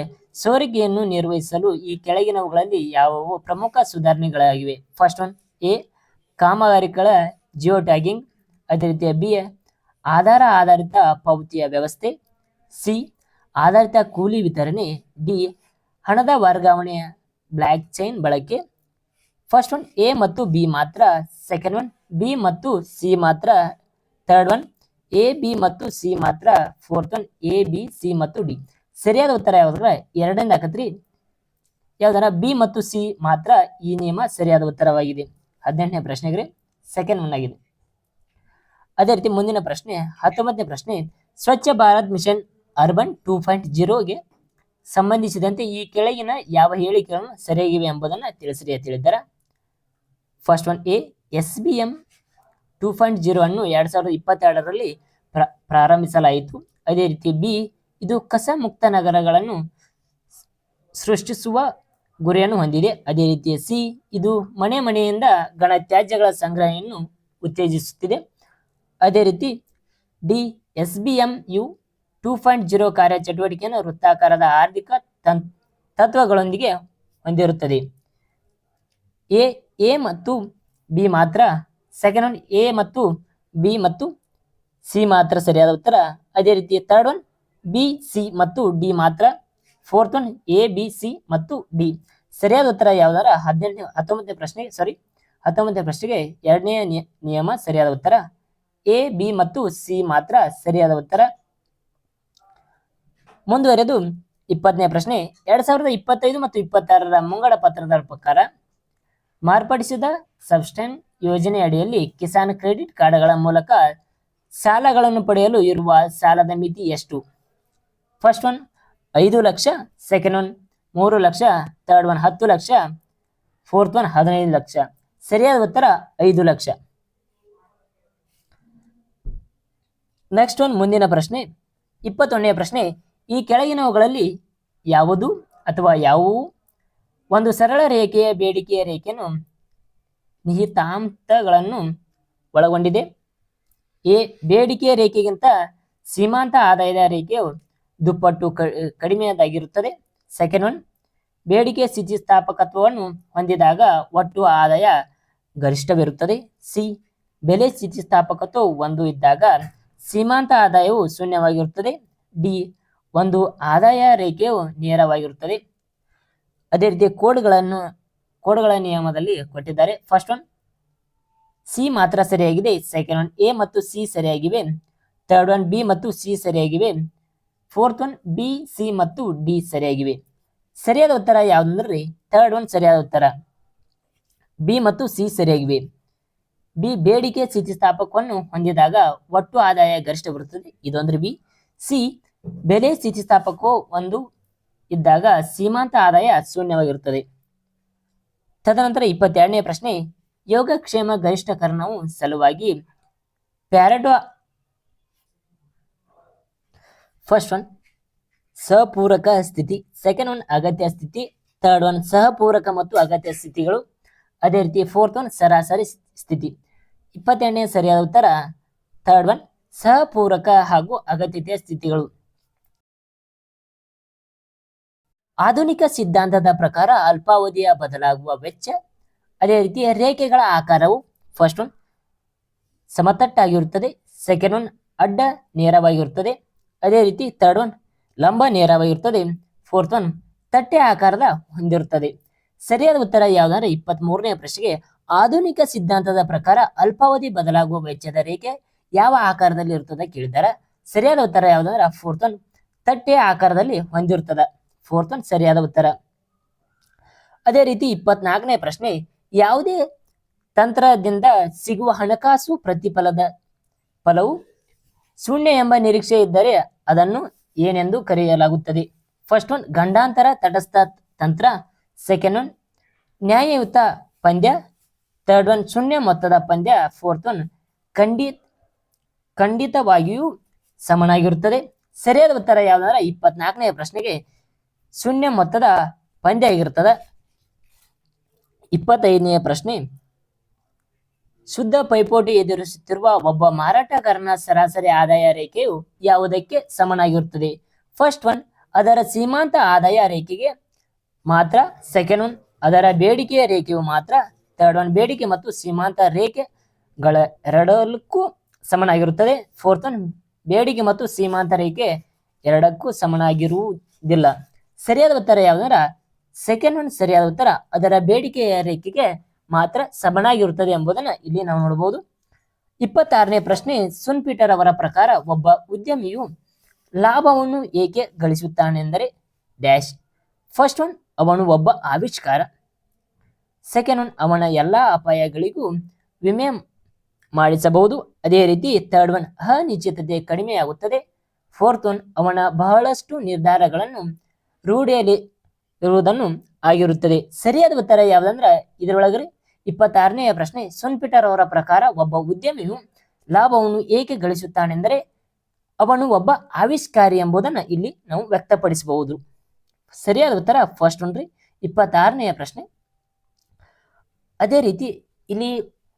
ಸೋರಿಕೆಯನ್ನು ನಿರ್ವಹಿಸಲು ಈ ಕೆಳಗಿನವುಗಳಲ್ಲಿ ಯಾವುವು ಪ್ರಮುಖ ಸುಧಾರಣೆಗಳಾಗಿವೆ? ಫಸ್ಟ್ ಒನ್ ಎ ಕಾಮಗಾರಿಗಳ ಜಿಯೋ ಟ್ಯಾಗಿಂಗ್, ಅದೇ ರೀತಿಯ ಬಿ ಆಧಾರ ಆಧಾರಿತ ಪಾವತಿಯ ವ್ಯವಸ್ಥೆ, ಸಿ ಆಧಾರಿತ ಕೂಲಿ ವಿತರಣೆ, ಡಿ ಹಣದ ವರ್ಗಾವಣೆಯ ಬ್ಲಾಕ್ ಚೈನ್ ಬಳಕೆ. ಫಸ್ಟ್ ಒನ್ ಎ ಮತ್ತು ಬಿ ಮಾತ್ರ, ಸೆಕೆಂಡ್ ಒನ್ ಬಿ ಮತ್ತು ಸಿ ಮಾತ್ರ, ಥರ್ಡ್ ಒನ್ ಎ ಬಿ ಮತ್ತು ಸಿ ಮಾತ್ರ, fourth one A B C ಮತ್ತು ಡಿ. ಸರಿಯಾದ ಉತ್ತರ ಯಾವ್ದ್ರ ಎರಡನೇದು ಹಾಕತ್ರಿ, ಯಾವ್ದಾರ ಬಿ ಮತ್ತು ಸಿ ಮಾತ್ರ. ಈ ನಿಯಮ ಸರಿಯಾದ ಉತ್ತರವಾಗಿದೆ. 18ನೇ ಪ್ರಶ್ನೆಗೆ ಸೆಕೆಂಡ್ ಒನ್ ಆಗಿದೆ. ಅದೇ ರೀತಿ ಮುಂದಿನ ಪ್ರಶ್ನೆ 19ನೇ ಪ್ರಶ್ನೆ, ಸ್ವಚ್ಛ ಭಾರತ್ ಮಿಷನ್ ಅರ್ಬನ್ 2.0ಗೆ ಸಂಬಂಧಿಸಿದಂತೆ ಈ ಕೆಳಗಿನ ಯಾವ ಹೇಳಿಕೆಗಳನ್ನು ಸರಿಯಾಗಿವೆ ಎಂಬುದನ್ನು ತಿಳಿಸಿರಿ ಅಂತ ಹೇಳಿದ್ದಾರೆ. ಫಸ್ಟ್ ಒನ್ ಎ, SBM 2.0 ಅನ್ನು 2022ರಲ್ಲಿ ಪ್ರಾರಂಭಿಸಲಾಯಿತು. ಅದೇ ರೀತಿ ಬಿ, ಇದು ಕಸ ಮುಕ್ತ ನಗರಗಳನ್ನು ಸೃಷ್ಟಿಸುವ ಗುರಿಯನ್ನು ಹೊಂದಿದೆ. ಅದೇ ರೀತಿ ಸಿ, ಇದು ಮನೆ ಮನೆಯಿಂದ ಘನತ್ಯಾಜ್ಯಗಳ ಸಂಗ್ರಹಣೆಯನ್ನು ಉತ್ತೇಜಿಸುತ್ತಿದೆ. ಅದೇ ರೀತಿ ಡಿ, SBMU 2.0 ಕಾರ್ಯಚಟುವಟಿಕೆಯನ್ನು ವೃತ್ತಾಕಾರದ ಆರ್ಥಿಕ ತತ್ವಗಳೊಂದಿಗೆ ಹೊಂದಿರುತ್ತದೆ. ಎ ಮತ್ತು ಬಿ ಮಾತ್ರ. ಸೆಕೆಂಡ್ ಒನ್ ಎ ಮತ್ತು ಬಿ ಮತ್ತು ಸಿ ಮಾತ್ರ ಸರಿಯಾದ ಉತ್ತರ. ಅದೇ ರೀತಿ ಥರ್ಡ್ ಒನ್ ಬಿ, ಸಿ ಮತ್ತು ಡಿ ಮಾತ್ರ. Fourth one A, B, C ಮತ್ತು ಡಿ. ಸರಿಯಾದ ಉತ್ತರ ಯಾವ್ದಾರ 19ನೇ ಪ್ರಶ್ನೆಗೆ ಎರಡನೇ ನಿಯಮ ಸರಿಯಾದ ಉತ್ತರ. ಎ, ಬಿ ಮತ್ತು ಸಿ ಮಾತ್ರ ಸರಿಯಾದ ಉತ್ತರ. ಮುಂದುವರೆದು 20ನೇ ಪ್ರಶ್ನೆ, 2025 ಮತ್ತು 26ರ ಮುಂಗಡ ಪತ್ರದ ಪ್ರಕಾರ ಮಾರ್ಪಡಿಸಿದ ಸಬ್ಸ್ಟೈನ್ ಯೋಜನೆ ಅಡಿಯಲ್ಲಿ ಕಿಸಾನ್ ಕ್ರೆಡಿಟ್ ಕಾರ್ಡ್ಗಳ ಮೂಲಕ ಸಾಲಗಳನ್ನು ಪಡೆಯಲು ಇರುವ ಸಾಲದ ಮಿತಿ ಎಷ್ಟು? First one 5 lakh, second one 3 lakh, third one 10 lakh, fourth one 15 lakh. ಸರಿಯಾದ ಉತ್ತರ 5 ಲಕ್ಷ. ನೆಕ್ಸ್ಟ್ ಒನ್ ಮುಂದಿನ ಪ್ರಶ್ನೆ 21ನೇ ಪ್ರಶ್ನೆ, ಈ ಕೆಳಗಿನವುಗಳಲ್ಲಿ ಯಾವುದು ಅಥವಾ ಯಾವುವು ಒಂದು ಸರಳ ರೇಖೆಯ ಬೇಡಿಕೆಯ ರೇಖೆಯನ್ನು ನಿಹಿತಾಂಶಗಳನ್ನು ಒಳಗೊಂಡಿದೆ? ಎ, ಬೇಡಿಕೆಯ ರೇಖೆಗಿಂತ ಸೀಮಾಂತ ಆದಾಯದ ರೇಖೆಯು ದುಪ್ಪಟ್ಟು ಕಡಿಮೆಯಾಗಿರುತ್ತದೆ. ಸೆಕೆಂಡ್ ಒನ್, ಬೇಡಿಕೆ ಸ್ಥಿತಿಸ್ಥಾಪಕತ್ವವನ್ನು ಹೊಂದಿದಾಗ ಒಟ್ಟು ಆದಾಯ ಗರಿಷ್ಠವಿರುತ್ತದೆ. ಸಿ, ಬೆಲೆ ಸ್ಥಿತಿಸ್ಥಾಪಕತ್ವ 1 ಇದ್ದಾಗ ಸೀಮಾಂತ ಆದಾಯವು ಶೂನ್ಯವಾಗಿರುತ್ತದೆ. ಡಿ, ಒಂದು ಆದಾಯ ರೇಖೆಯು ನೇರವಾಗಿರುತ್ತದೆ. ಅದೇ ರೀತಿ ಕೋಡ್ಗಳ ನಿಯಮದಲ್ಲಿ ಕೊಟ್ಟಿದ್ದಾರೆ. ಫಸ್ಟ್ ಒನ್ ಸಿ ಮಾತ್ರ ಸರಿಯಾಗಿದೆ. ಸೆಕೆಂಡ್ ಒನ್ ಎ ಮತ್ತು ಸಿ ಸರಿಯಾಗಿವೆ. ಥರ್ಡ್ ಒನ್ ಬಿ ಮತ್ತು ಸಿ ಸರಿಯಾಗಿವೆ. ಫೋರ್ತ್ ಒನ್ ಬಿ, ಸಿ ಮತ್ತು ಡಿ ಸರಿಯಾಗಿವೆ. ಸರಿಯಾದ ಉತ್ತರ ಯಾವ್ದಂದ್ರೆ ಥರ್ಡ್ ಒನ್ ಸರಿಯಾದ ಉತ್ತರ. ಬಿ ಮತ್ತು ಸಿ ಸರಿಯಾಗಿವೆ. ಬಿ, ಬೇಡಿಕೆ ಸ್ಥಿತಿಸ್ಥಾಪಕವನ್ನು ಹೊಂದಿದಾಗ ಒಟ್ಟು ಆದಾಯ ಗರಿಷ್ಠ ಬರುತ್ತದೆ. ಇದು ಅಂದ್ರೆ ಬಿ. ಸಿ, ಬೆಲೆ ಸ್ಥಿತಿಸ್ಥಾಪಕವು 1 ಇದ್ದಾಗ ಸೀಮಾಂತ ಆದಾಯ ಶೂನ್ಯವಾಗಿರುತ್ತದೆ. ತದನಂತರ 22ನೇ ಪ್ರಶ್ನೆ, ಯೋಗಕ್ಷೇಮ ಗರಿಷ್ಠಕರಣವು ಸಲುವಾಗಿ ಪ್ಯಾರೆಟೋ ಫಸ್ಟ್ ಒನ್ ಸಹಪೂರಕ ಸ್ಥಿತಿ, ಸೆಕೆಂಡ್ ಒನ್ ಅಗತ್ಯ ಸ್ಥಿತಿ, ಥರ್ಡ್ ಒನ್ ಸಹಪೂರಕ ಮತ್ತು ಅಗತ್ಯ ಸ್ಥಿತಿಗಳು, ಅದೇ ರೀತಿ ಫೋರ್ತ್ ಒನ್ ಸರಾಸರಿ ಸ್ಥಿತಿ. 22ನೇ ಸರಿಯಾದ ಉತ್ತರ ಥರ್ಡ್ ಒನ್ ಸಹಪೂರಕ ಹಾಗೂ ಅಗತ್ಯತೆಯ ಸ್ಥಿತಿಗಳು. ಆಧುನಿಕ ಸಿದ್ಧಾಂತದ ಪ್ರಕಾರ ಅಲ್ಪಾವಧಿಯ ಬದಲಾಗುವ ವೆಚ್ಚ. ಅದೇ ರೀತಿ ರೇಖೆಗಳ ಆಕಾರವು ಫಸ್ಟ್ ಒನ್ ಸಮತಟ್ಟಾಗಿರುತ್ತದೆ. ಸೆಕೆಂಡ್ ಒನ್ ಅಡ್ಡ ನೇರವಾಗಿರುತ್ತದೆ. ಅದೇ ರೀತಿ ಥರ್ಡ್ ಒನ್ ಲಂಬ ನೇರವಾಗಿರುತ್ತದೆ. ಫೋರ್ತ್ ಒನ್ ತಟ್ಟೆ ಆಕಾರದ ಹೊಂದಿರುತ್ತದೆ. ಸರಿಯಾದ ಉತ್ತರ ಯಾವ್ದಂದ್ರೆ 23ನೇ ಪ್ರಶ್ನೆಗೆ ಆಧುನಿಕ ಸಿದ್ಧಾಂತದ ಪ್ರಕಾರ ಅಲ್ಪಾವಧಿ ಬದಲಾಗುವ ವೆಚ್ಚದ ರೇಖೆ ಯಾವ ಆಕಾರದಲ್ಲಿ ಇರುತ್ತದೆ ಕೇಳಿದ್ದಾರೆ. ಸರಿಯಾದ ಉತ್ತರ ಯಾವ್ದಂದ್ರೆ ಫೋರ್ತ್ ಒನ್ ತಟ್ಟೆ ಆಕಾರದಲ್ಲಿ ಹೊಂದಿರುತ್ತದೆ. ಫೋರ್ತ್ ಒನ್ ಸರಿಯಾದ ಉತ್ತರ. ಅದೇ ರೀತಿ 24ನೇ ಪ್ರಶ್ನೆ, ಯಾವುದೇ ತಂತ್ರದಿಂದ ಸಿಗುವ ಹಣಕಾಸು ಫಲವು ಶೂನ್ಯ ಎಂಬ ನಿರೀಕ್ಷೆ ಇದ್ದರೆ ಅದನ್ನು ಏನೆಂದು ಕರೆಯಲಾಗುತ್ತದೆ? ಫಸ್ಟ್ ಒನ್ ಗಂಡಾಂತರ ತಟಸ್ಥ ತಂತ್ರ, ಸೆಕೆಂಡ್ ಒನ್ ನ್ಯಾಯಯುತ ಪಂದ್ಯ, ಥರ್ಡ್ ಒನ್ ಶೂನ್ಯ ಮೊತ್ತದ ಪಂದ್ಯ, ಫೋರ್ತ್ ಒನ್ ಖಂಡಿತವಾಗಿಯೂ ಸಮನಾಗಿರುತ್ತದೆ. ಸರಿಯಾದ ಉತ್ತರ ಯಾವ್ದಂದ್ರೆ 24ನೇ ಪ್ರಶ್ನೆಗೆ ಶೂನ್ಯ ಮೊತ್ತದ ಪಂದ್ಯ ಆಗಿರುತ್ತದೆ. 25ನೇ ಪ್ರಶ್ನೆ, ಶುದ್ಧ ಪೈಪೋಟಿ ಎದುರಿಸುತ್ತಿರುವ ಒಬ್ಬ ಮಾರಾಟಗಾರನ ಸರಾಸರಿ ಆದಾಯ ರೇಖೆಯು ಯಾವುದಕ್ಕೆ ಸಮನಾಗಿರುತ್ತದೆ? ಫಸ್ಟ್ ಒನ್ ಅದರ ಸೀಮಾಂತ ಆದಾಯ ರೇಖೆಗೆ ಮಾತ್ರ. ಸೆಕೆಂಡ್ ಒನ್ ಅದರ ಬೇಡಿಕೆಯ ರೇಖೆಯು ಮಾತ್ರ. ಥರ್ಡ್ ಒನ್ ಬೇಡಿಕೆ ಮತ್ತು ಸೀಮಾಂತ ರೇಖೆಗಳ ಎರಡಕ್ಕೂ ಸಮನಾಗಿರುತ್ತದೆ. ಫೋರ್ತ್ ಒನ್ ಬೇಡಿಕೆ ಮತ್ತು ಸೀಮಾಂತ ರೇಖೆ ಎರಡಕ್ಕೂ ಸಮನಾಗಿರುವುದಿಲ್ಲ. ಸರಿಯಾದ ಉತ್ತರ ಯಾವ್ದಂದ್ರ ಸೆಕೆಂಡ್ ಒನ್ ಸರಿಯಾದ ಉತ್ತರ. ಅದರ ಬೇಡಿಕೆಯ ರೇಖೆಗೆ ಮಾತ್ರ ಸಮನಾಗಿರುತ್ತದೆ ಎಂಬುದನ್ನು ಇಲ್ಲಿ ನಾವು ನೋಡಬಹುದು. 26ನೇ ಪ್ರಶ್ನೆ ಸುನ್ ಪೀಟರ್ ಅವರ ಪ್ರಕಾರ ಒಬ್ಬ ಉದ್ಯಮಿಯು ಲಾಭವನ್ನು ಏಕೆ ಗಳಿಸುತ್ತಾನೆಂದರೆ ಡ್ಯಾಶ್. ಫಸ್ಟ್ ಒನ್, ಅವನು ಒಬ್ಬ ಆವಿಷ್ಕಾರ. ಸೆಕೆಂಡ್ ಒನ್, ಅವನ ಎಲ್ಲ ಅಪಾಯಗಳಿಗೂ ವಿಮೆ ಮಾಡಿಸಬಹುದು. ಅದೇ ರೀತಿ ಥರ್ಡ್ ಒನ್, ಅನಿಶ್ಚಿತತೆ ಕಡಿಮೆಯಾಗುತ್ತದೆ. ಫೋರ್ತ್ ಒನ್, ಅವನ ಬಹಳಷ್ಟು ನಿರ್ಧಾರಗಳನ್ನು ರೂಢಿಯಲ್ಲಿ ಇರುವುದನ್ನು ಆಗಿರುತ್ತದೆ. ಸರಿಯಾದ ಉತ್ತರ ಯಾವುದಂದ್ರೆ ಇದರೊಳಗಡೆ 26ನೇ ಪ್ರಶ್ನೆ ಸುನ್ ಪೀಟರ್ ಅವರ ಪ್ರಕಾರ ಒಬ್ಬ ಉದ್ಯಮಿಯು ಲಾಭವನ್ನು ಏಕೆ ಗಳಿಸುತ್ತಾನೆಂದರೆ ಅವನು ಒಬ್ಬ ಆವಿಷ್ಕಾರಿ ಎಂಬುದನ್ನು ಇಲ್ಲಿ ನಾವು ವ್ಯಕ್ತಪಡಿಸಬಹುದು. ಸರಿಯಾದ ಉತ್ತರ ಫಸ್ಟ್ ಒನ್ ರೀ, 26ನೇ ಪ್ರಶ್ನೆ. ಅದೇ ರೀತಿ ಇಲ್ಲಿ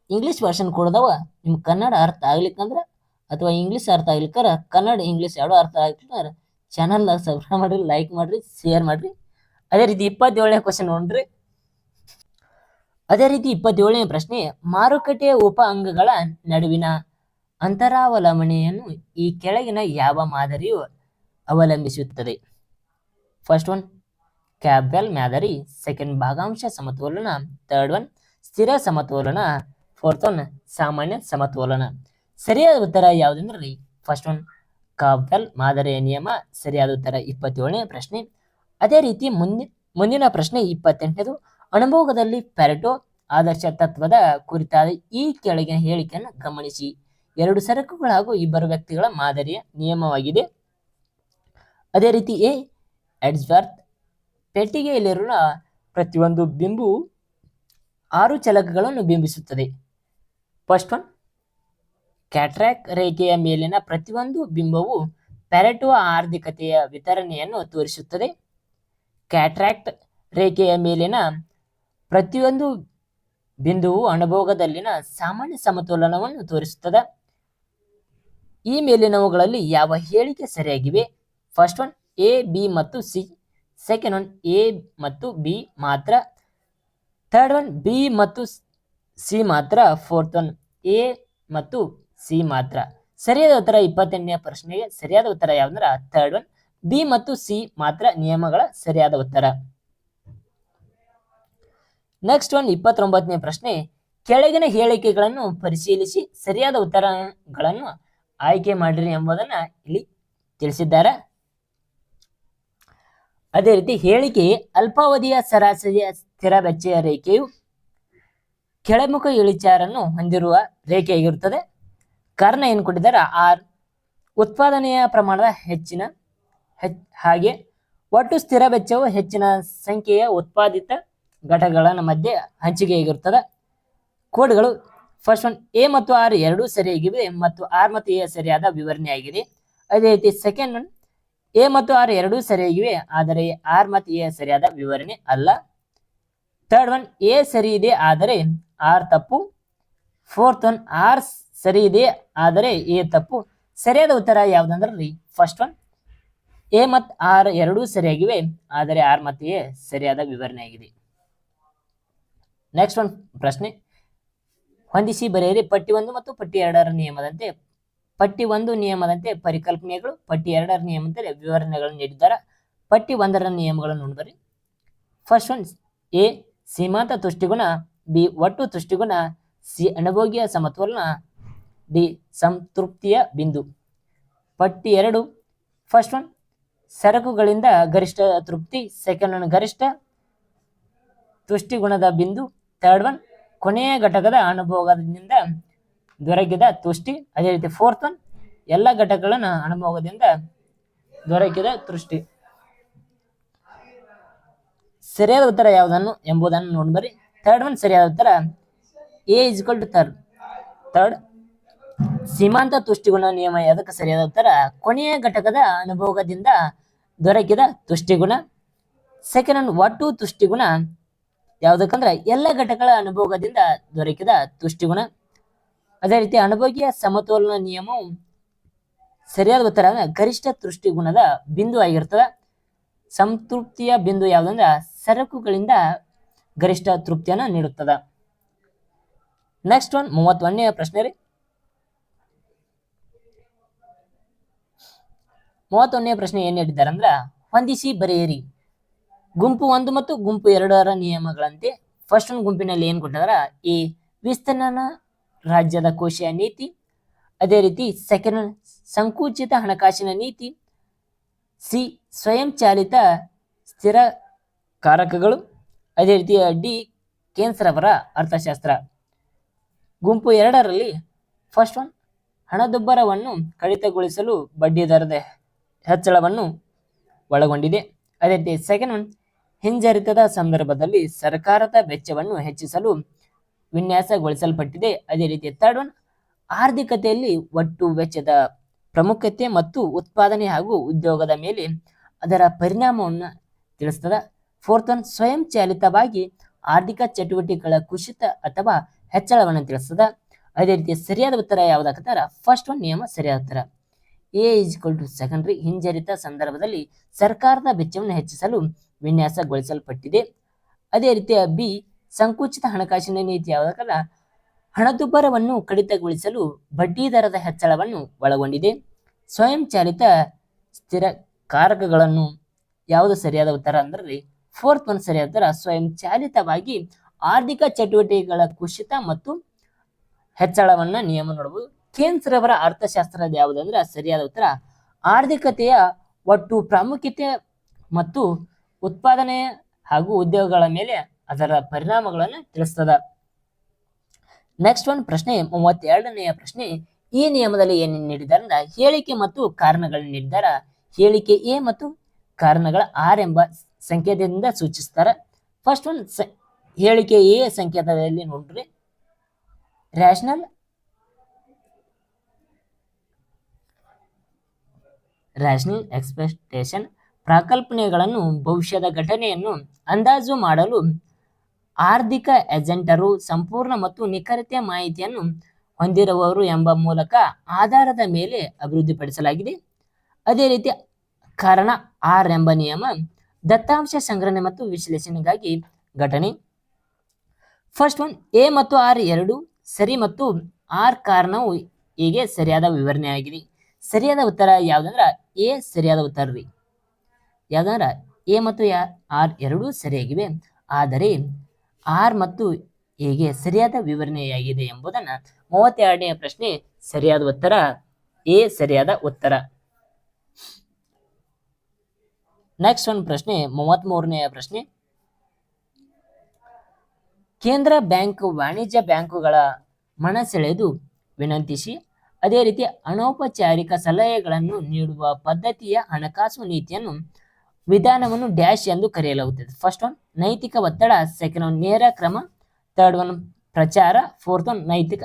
ಇಂಗ್ಲಿಷ್ ವರ್ಷನ್ ಕೊಡದವ ನಿಮ್ ಕನ್ನಡ ಅರ್ಥ ಆಗ್ಲಿಕ್ಕಂದ್ರ ಅಥವಾ ಇಂಗ್ಲಿಷ್ ಅರ್ಥ ಆಗ್ಲಿಕ್ಕಾರ ಕನ್ನಡ ಇಂಗ್ಲಿಷ್ ಎರಡು ಅರ್ಥ ಆಗ್ಲಿಕ್ಕಂದ್ರ ಚಾನಲ್ ಸಬ್ಸ್ಕ್ರೈಬ್ ಮಾಡ್ರಿ, ಲೈಕ್ ಮಾಡ್ರಿ, ಶೇರ್ ಮಾಡ್ರಿ. ಅದೇ ರೀತಿ 27ನೇ ಕ್ವಶನ್ ನೋಡ್ರಿ. ಅದೇ ರೀತಿ 27ನೇ ಪ್ರಶ್ನೆ ಮಾರುಕಟ್ಟೆಯ ಉಪ ಅಂಗಗಳ ನಡುವಿನ ಅಂತರಾವಲಂಬನೆಯನ್ನು ಈ ಕೆಳಗಿನ ಯಾವ ಮಾದರಿಯು ಅವಲಂಬಿಸುತ್ತದೆ? ಫಸ್ಟ್ ಒನ್ ಕ್ಯಾಬ್ವೆಲ್ ಮಾದರಿ, ಸೆಕೆಂಡ್ ಭಾಗಾಂಶ ಸಮತೋಲನ, ಥರ್ಡ್ ಒನ್ ಸ್ಥಿರ ಸಮತೋಲನ, ಫೋರ್ತ್ ಒನ್ ಸಾಮಾನ್ಯ ಸಮತೋಲನ. ಸರಿಯಾದ ಉತ್ತರ ಯಾವುದಂದ್ರೆ ಫಸ್ಟ್ ಒನ್ ಕ್ಯಾಬ್ವೆಲ್ ಮಾದರಿಯ ನಿಯಮ. ಸರಿಯಾದ ಉತ್ತರ 27ನೇ ಪ್ರಶ್ನೆ. ಅದೇ ರೀತಿ ಮುಂದಿನ ಪ್ರಶ್ನೆ 28ನೇದು ಅನುಭೋಗದಲ್ಲಿ ಪ್ಯಾರೆಟೋ ಆದರ್ಶ ತತ್ವದ ಕುರಿತಾದ ಈ ಕೆಳಗಿನ ಹೇಳಿಕೆಯನ್ನು ಗಮನಿಸಿ. ಎರಡು ಸರಕುಗಳು ಹಾಗೂ ಇಬ್ಬರು ವ್ಯಕ್ತಿಗಳ ಮಾದರಿಯ ನಿಯಮವಾಗಿದೆ. ಅದೇ ರೀತಿ ಎ ಎಡ್ಜ್ವರ್ತ್ ಪೆಟ್ಟಿಗೆಯಲ್ಲಿರುವ ಪ್ರತಿಯೊಂದು ಬಿಂಬವು 6 ಚಲಕಗಳನ್ನು ಬಿಂಬಿಸುತ್ತದೆ. ಫಸ್ಟ್ ಒನ್ ಕ್ಯಾಟ್ರಾಕ್ ರೇಖೆಯ ಮೇಲಿನ ಪ್ರತಿಯೊಂದು ಬಿಂಬವು ಪ್ಯಾರೆಟೋ ಆರ್ಥಿಕತೆಯ ವಿತರಣೆಯನ್ನು ತೋರಿಸುತ್ತದೆ. ಕ್ಯಾಟ್ರಾಕ್ಟ್ ರೇಖೆಯ ಮೇಲಿನ ಪ್ರತಿಯೊಂದು ಬಿಂದುವು ಅನುಭೋಗದಲ್ಲಿನ ಸಾಮಾನ್ಯ ಸಮತೋಲನವನ್ನು ತೋರಿಸುತ್ತದೆ. ಈ ಮೇಲಿನವುಗಳಲ್ಲಿ ಯಾವ ಹೇಳಿಕೆ ಸರಿಯಾಗಿವೆ? ಫಸ್ಟ್ ಒನ್ ಎ, ಬಿ ಮತ್ತು ಸಿ. ಸೆಕೆಂಡ್ ಒನ್ ಎ ಮತ್ತು ಬಿ ಮಾತ್ರ. ಥರ್ಡ್ ಒನ್ ಬಿ ಮತ್ತು ಸಿ ಮಾತ್ರ. ಫೋರ್ತ್ ಒನ್ ಎ ಮತ್ತು ಸಿ ಮಾತ್ರ. ಸರಿಯಾದ ಉತ್ತರ 28ನೇ ಪ್ರಶ್ನೆಗೆ ಸರಿಯಾದ ಉತ್ತರ ಯಾವಂದ್ರ ಥರ್ಡ್ ಒನ್ ಬಿ ಮತ್ತು ಸಿ ಮಾತ್ರ ನಿಯಮಗಳ ಸರಿಯಾದ ಉತ್ತರ. ನೆಕ್ಸ್ಟ್ ಒನ್ 29ನೇ ಪ್ರಶ್ನೆ ಕೆಳಗಿನ ಹೇಳಿಕೆಗಳನ್ನು ಪರಿಶೀಲಿಸಿ ಸರಿಯಾದ ಉತ್ತರಗಳನ್ನು ಆಯ್ಕೆ ಮಾಡಿರಿ ಎಂಬುದನ್ನ ಇಲ್ಲಿ ತಿಳಿಸಿದ್ದಾರೆ. ಅದೇ ರೀತಿ ಹೇಳಿಕೆ ಅಲ್ಪಾವಧಿಯ ಸರಾಸರಿಯ ಸ್ಥಿರ ವೆಚ್ಚ ರೇಖೆಯು ಕೆಳಮುಖ ಇಳಿಜಾರನ್ನು ಹೊಂದಿರುವ ರೇಖೆಯಾಗಿರುತ್ತದೆ. ಕಾರಣ ಏನು ಕೊಟ್ಟಿದ್ದಾರೆ? ಆರ್ ಉತ್ಪಾದನೆಯ ಪ್ರಮಾಣದ ಹಾಗೆ ಒಟ್ಟು ಸ್ಥಿರ ವೆಚ್ಚವು ಹೆಚ್ಚಿನ ಸಂಖ್ಯೆಯ ಉತ್ಪಾದಿತ ಘಟಕಗಳ ಮಧ್ಯೆ ಹಂಚಿಕೆಯಾಗಿರುತ್ತದೆ. ಕೋಡ್ಗಳು ಫಸ್ಟ್ ಒನ್ ಎ ಮತ್ತು ಆರ್ ಎರಡೂ ಸರಿಯಾಗಿವೆ ಮತ್ತು ಆರ್ ಮತ್ತು ಎ ಸರಿಯಾದ ವಿವರಣೆಯಾಗಿದೆ. ಅದೇ ರೀತಿ ಸೆಕೆಂಡ್ ಒನ್ ಎ ಮತ್ತು ಆರ್ ಎರಡೂ ಸರಿಯಾಗಿವೆ ಆದರೆ ಆರ್ ಮತ್ತು ಎ ಸರಿಯಾದ ವಿವರಣೆ ಅಲ್ಲ. ಥರ್ಡ್ ಒನ್ ಎ ಸರಿ ಇದೆ ಆದರೆ ಆರ್ ತಪ್ಪು. ಫೋರ್ತ್ ಒನ್ ಆರ್ ಸರಿ ಇದೆ ಆದರೆ ಎ ತಪ್ಪು. ಸರಿಯಾದ ಉತ್ತರ ಯಾವುದಂದ್ರೆ ಫಸ್ಟ್ ಒನ್ ಎ ಮತ್ತು ಆರ್ ಎರಡೂ ಸರಿಯಾಗಿವೆ ಆದರೆ ಆರ್ ಮತ್ತು ಎ ಸರಿಯಾದ ವಿವರಣೆ ಆಗಿದೆ. ನೆಕ್ಸ್ಟ್ ಒನ್ ಪ್ರಶ್ನೆ ಹೊಂದಿಸಿ ಬರೆಯಿರಿ. ಪಟ್ಟಿ 1 ಮತ್ತು ಪಟ್ಟಿ 2ರ ನಿಯಮದಂತೆ ಪಟ್ಟಿ 1 ನಿಯಮದಂತೆ ಪರಿಕಲ್ಪನೆಗಳು, ಪಟ್ಟಿ 2ರ ನಿಯಮದಂತೆ ವಿವರಣೆಗಳನ್ನು ನೀಡಿದ್ದಾರೆ. ಪಟ್ಟಿ 1ರ ನಿಯಮಗಳನ್ನು ನೋಡ್ಬರಿ. ಫಸ್ಟ್ ಒನ್ ಎ ಸೀಮಾಂತ ತುಷ್ಟಿಗುಣ, ಬಿ ಒಟ್ಟು ತುಷ್ಟಿಗುಣ, ಸಿ ಅನುಭೋಗಿಯ ಸಮತೋಲನ, ಡಿ ಸಂತೃಪ್ತಿಯ ಬಿಂದು. ಪಟ್ಟಿ 2 ಫಸ್ಟ್ ಒನ್ ಸರಕುಗಳಿಂದ ಗರಿಷ್ಠ ತೃಪ್ತಿ, ಸೆಕೆಂಡ್ ಒನ್ ಗರಿಷ್ಠ ತುಷ್ಟಿಗುಣದ ಬಿಂದು, ಥರ್ಡ್ ಒನ್ ಕೊನೆಯ ಘಟಕದ ಅನುಭೋಗದಿಂದ ದೊರಕಿದ ತುಷ್ಟಿ. ಅದೇ ರೀತಿ ಫೋರ್ತ್ ಒನ್ ಎಲ್ಲ ಘಟಕಗಳನ್ನು ಅನುಭೋಗದಿಂದ ದೊರಕಿದ ತುಷ್ಟಿ. ಸರಿಯಾದ ಉತ್ತರ ಯಾವುದನ್ನು ಎಂಬುದನ್ನು ನೋಡ್ಬರಿ. ಥರ್ಡ್ ಒನ್ ಸರಿಯಾದ ಉತ್ತರ A is equal to third ಸೀಮಾಂತ ತುಷ್ಟಿಗುಣ ನಿಯಮ. ಅದಕ್ಕೆ ಸರಿಯಾದ ಉತ್ತರ ಕೊನೆಯ ಘಟಕದ ಅನುಭೋಗದಿಂದ ದೊರಕಿದ ತುಷ್ಟಿಗುಣ. ಸೆಕೆಂಡ್ ಒನ್ ಒಟ್ಟು ತುಷ್ಟಿಗುಣ ಯಾವುದಕ್ಕಂದ್ರೆ ಎಲ್ಲ ಘಟಕಗಳ ಅನುಭೋಗದಿಂದ ದೊರಕಿದ ತುಷ್ಟಿಗುಣ. ಅದೇ ರೀತಿ ಅನುಭೋಗಿಯ ಸಮತೋಲನ ನಿಯಮವು ಸರಿಯಾದ ಉತ್ತರ ಗರಿಷ್ಠ ತುಷ್ಟಿಗುಣದ ಬಿಂದು ಆಗಿರ್ತದೆ. ಸಂತೃಪ್ತಿಯ ಬಿಂದು ಯಾವುದಂದ್ರೆ ಸರಕುಗಳಿಂದ ಗರಿಷ್ಠ ತೃಪ್ತಿಯನ್ನು ನೀಡುತ್ತದೆ. ನೆಕ್ಸ್ಟ್ ಒನ್ 31ನೇ ಪ್ರಶ್ನೆ ರೀ. 31ನೇ ಪ್ರಶ್ನೆ ಏನ್ ಹೇಳಿದ್ದಾರೆ ಅಂದ್ರ ಹೊಂದಿಸಿ ಬರೆಯಿರಿ. ಗುಂಪು 1 ಮತ್ತು ಗುಂಪು 2ರ ನಿಯಮಗಳಂತೆ ಫಸ್ಟ್ ಒಂದು ಗುಂಪಿನಲ್ಲಿ ಏನ್ ಕೊಟ್ಟಿದಾರ? ಎ ವಿಸ್ತರಣಾ ರಾಜ್ಯದ ಕೋಶೀಯ ನೀತಿ. ಅದೇ ರೀತಿ ಸೆಕೆಂಡ್ ಒನ್ ಸಂಕುಚಿತ ಹಣಕಾಸಿನ ನೀತಿ. ಸಿ ಸ್ವಯಂಚಾಲಿತ ಸ್ಥಿರ ಕಾರಕಗಳು. ಅದೇ ರೀತಿ ಡಿ ಕೇನ್ಸ್ ರವರ ಅರ್ಥಶಾಸ್ತ್ರ. ಗುಂಪು 2ರಲ್ಲಿ ಫಸ್ಟ್ ಒನ್ ಹಣದುಬ್ಬರವನ್ನು ಕಡಿತಗೊಳಿಸಲು ಬಡ್ಡಿ ದರದ ಹೆಚ್ಚಳವನ್ನು ಒಳಗೊಂಡಿದೆ. ಅದೇ ರೀತಿ ಸೆಕೆಂಡ್ ಒನ್ ಹಿಂಜರಿತದ ಸಂದರ್ಭದಲ್ಲಿ ಸರ್ಕಾರದ ವೆಚ್ಚವನ್ನು ಹೆಚ್ಚಿಸಲು ವಿನ್ಯಾಸಗೊಳಿಸಲ್ಪಟ್ಟಿದೆ. ಅದೇ ರೀತಿ ಥರ್ಡ್ ಒನ್ ಆರ್ಥಿಕತೆಯಲ್ಲಿ ಒಟ್ಟು ವೆಚ್ಚದ ಪ್ರಾಮುಖ್ಯತೆ ಮತ್ತು ಉತ್ಪಾದನೆ ಹಾಗೂ ಉದ್ಯೋಗದ ಮೇಲೆ ಅದರ ಪರಿಣಾಮವನ್ನು ತಿಳಿಸ್ತದ. ಫೋರ್ತ್ ಒನ್ ಸ್ವಯಂಚಾಲಿತವಾಗಿ ಆರ್ಥಿಕ ಚಟುವಟಿಕೆಗಳ ಕುಸಿತ ಅಥವಾ ಹೆಚ್ಚಳವನ್ನು ತಿಳಿಸ್ತದ. ಅದೇ ರೀತಿ ಸರಿಯಾದ ಉತ್ತರ ಯಾವುದಾಗ್ತಾರ ಫಸ್ಟ್ ಒನ್ ನಿಯಮ ಸರಿಯಾದ ಉತ್ತರ. ಎ ಇಸ್ ಈಕ್ವಲ್ ಟು ಸೆಕೆಂಡ್ರಿ ಹಿಂಜರಿತ ಸಂದರ್ಭದಲ್ಲಿ ಸರ್ಕಾರದ ವೆಚ್ಚವನ್ನು ಹೆಚ್ಚಿಸಲು ವಿನ್ಯಾಸಗೊಳಿಸಲ್ಪಟ್ಟಿದೆ. ಅದೇ ರೀತಿ ಬಿ ಸಂಕುಚಿತ ಹಣಕಾಸಿನ ನೀತಿ ಯಾವುದಕ್ಕಲ್ಲ ಹಣದುಬ್ಬರವನ್ನು ಕಡಿತಗೊಳಿಸಲು ಬಡ್ಡಿ ದರದ ಹೆಚ್ಚಳವನ್ನು ಒಳಗೊಂಡಿದೆ. ಸ್ವಯಂಚಾಲಿತ ಸ್ಥಿರ ಕಾರಕಗಳನ್ನು ಯಾವುದು ಸರಿಯಾದ ಉತ್ತರ ಅಂದ್ರೆ ಫೋರ್ತ್ ಒನ್ ಸರಿಯಾದ ಉತ್ತರ. ಸ್ವಯಂಚಾಲಿತವಾಗಿ ಆರ್ಥಿಕ ಚಟುವಟಿಕೆಗಳ ಕುಸಿತ ಮತ್ತು ಹೆಚ್ಚಳವನ್ನ ನಿಯಮ ನೋಡಬಹುದು. ಕೇನ್ಸ್ ರವರ ಅರ್ಥಶಾಸ್ತ್ರದ ಯಾವುದಂದ್ರೆ ಸರಿಯಾದ ಉತ್ತರ ಆರ್ಥಿಕತೆಯ ಒಟ್ಟು ಪ್ರಾಮುಖ್ಯತೆ ಮತ್ತು ಉತ್ಪಾದನೆ ಹಾಗೂ ಉದ್ಯೋಗಗಳ ಮೇಲೆ ಅದರ ಪರಿಣಾಮಗಳನ್ನು ತಿಳಿಸ್ತದ. ನೆಕ್ಸ್ಟ್ ಒನ್ ಪ್ರಶ್ನೆ 32ನೆಯ ಪ್ರಶ್ನೆ. ಈ ನಿಯಮದಲ್ಲಿ ಏನು ನೀಡಿದಾರ ಹೇಳಿಕೆ ಮತ್ತು ಕಾರಣಗಳನ್ನು ನೀಡಿದಾರ. ಹೇಳಿಕೆ ಎ ಮತ್ತು ಕಾರಣಗಳ ಆರ್ ಎಂಬ ಸಂಕೇತದಿಂದ ಸೂಚಿಸ್ತಾರ. ಫಸ್ಟ್ ಒನ್ ಹೇಳಿಕೆ ಎ ಸಂಕೇತದಲ್ಲಿ ನೋಡ್ರಿ ರ್ಯಾಷನಲ್ ಎಕ್ಸ್ಪೆಕ್ಟೇಷನ್ ಪ್ರಾಕಲ್ಪನೆಗಳನ್ನು ಭವಿಷ್ಯದ ಘಟನೆಯನ್ನು ಅಂದಾಜು ಮಾಡಲು ಆರ್ಥಿಕ ಏಜೆಂಟರು ಸಂಪೂರ್ಣ ಮತ್ತು ನಿಖರತೆಯ ಮಾಹಿತಿಯನ್ನು ಹೊಂದಿರುವವರು ಎಂಬ ಮೂಲಕ ಆಧಾರದ ಮೇಲೆ ಅಭಿವೃದ್ಧಿಪಡಿಸಲಾಗಿದೆ. ಅದೇ ರೀತಿ ಕಾರಣ ಆರ್ ಎಂಬ ನಿಯಮ ದತ್ತಾಂಶ ಸಂಗ್ರಹಣೆ ಮತ್ತು ವಿಶ್ಲೇಷಣೆಗಾಗಿ ಘಟನೆ. ಫಸ್ಟ್ ಒನ್ ಎ ಮತ್ತು ಆರ್ ಎರಡು ಸರಿ ಮತ್ತು ಆರ್ ಕಾರಣವು ಎಗೆ ಸರಿಯಾದ ವಿವರಣೆ ಆಗಿದೆ. ಸರಿಯಾದ ಉತ್ತರ ಯಾವ್ದಂದ್ರ ಎ ಸರಿಯಾದ ಉತ್ತರ ರೀ. ಯಾವ್ದಂದ್ರ ಎ ಮತ್ತು ಆರ್ ಎರಡೂ ಸರಿಯಾಗಿವೆ, ಆದರೆ ಆರ್ ಮತ್ತು ಎಗೆ ಸರಿಯಾದ ವಿವರಣೆಯಾಗಿದೆ ಎಂಬುದನ್ನ 32ನೆಯ ಪ್ರಶ್ನೆ ಸರಿಯಾದ ಉತ್ತರ ಎ ಸರಿಯಾದ ಉತ್ತರ. ನೆಕ್ಸ್ಟ್ ಒಂದು ಪ್ರಶ್ನೆ 33ನೆಯ ಪ್ರಶ್ನೆ. ಕೇಂದ್ರ ಬ್ಯಾಂಕ್ ವಾಣಿಜ್ಯ ಬ್ಯಾಂಕುಗಳ ಮನಸೆಳೆದು ವಿನಂತಿಸಿ ಅದೇ ರೀತಿ ಅನೌಪಚಾರಿಕ ಸಲಹೆಗಳನ್ನು ನೀಡುವ ಪದ್ಧತಿಯ ಹಣಕಾಸು ನೀತಿಯನ್ನು ವಿಧಾನವನ್ನು ಡ್ಯಾಶ್ ಎಂದು ಕರೆಯಲಾಗುತ್ತದೆ. ಫಸ್ಟ್ ಒನ್ ನೈತಿಕ ಒತ್ತಡ, ಸೆಕೆಂಡ್ ಒನ್ ನೇರ ಕ್ರಮ, ಥರ್ಡ್ ಒನ್ ಪ್ರಚಾರ, ಫೋರ್ತ್ ಒನ್ ನೈತಿಕ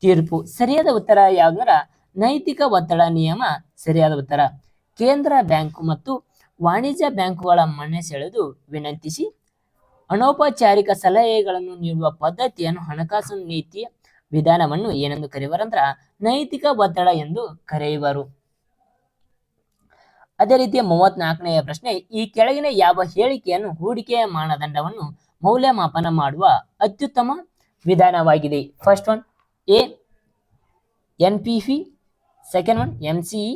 ತೀರ್ಪು. ಸರಿಯಾದ ಉತ್ತರ ಯಾವ್ದಂದ್ರ ನೈತಿಕ ಒತ್ತಡ ನಿಯಮ ಸರಿಯಾದ ಉತ್ತರ. ಕೇಂದ್ರ ಬ್ಯಾಂಕು ಮತ್ತು ವಾಣಿಜ್ಯ ಬ್ಯಾಂಕುಗಳ ಮನಸೆಳೆದು ವಿನಂತಿಸಿ ಅನೌಪಚಾರಿಕ ಸಲಹೆಗಳನ್ನು ನೀಡುವ ಪದ್ಧತಿಯನ್ನು ಹಣಕಾಸು ನೀತಿಯ ವಿಧಾನವನ್ನು ಏನೆಂದು ಕರೆಯುವರಂದ್ರ ನೈತಿಕ ಒತ್ತಡ ಎಂದು ಕರೆಯುವರು. ಅದೇ ರೀತಿಯ 34ನೆಯ ಪ್ರಶ್ನೆ. ಈ ಕೆಳಗಿನ ಯಾವ ಹೇಳಿಕೆಯನ್ನು ಹೂಡಿಕೆಯ ಮಾನದಂಡವನ್ನು ಮೌಲ್ಯಮಾಪನ ಮಾಡುವ ಅತ್ಯುತ್ತಮ ವಿಧಾನವಾಗಿದೆ? First one A NPV, second one ಎಂಸಿಇ,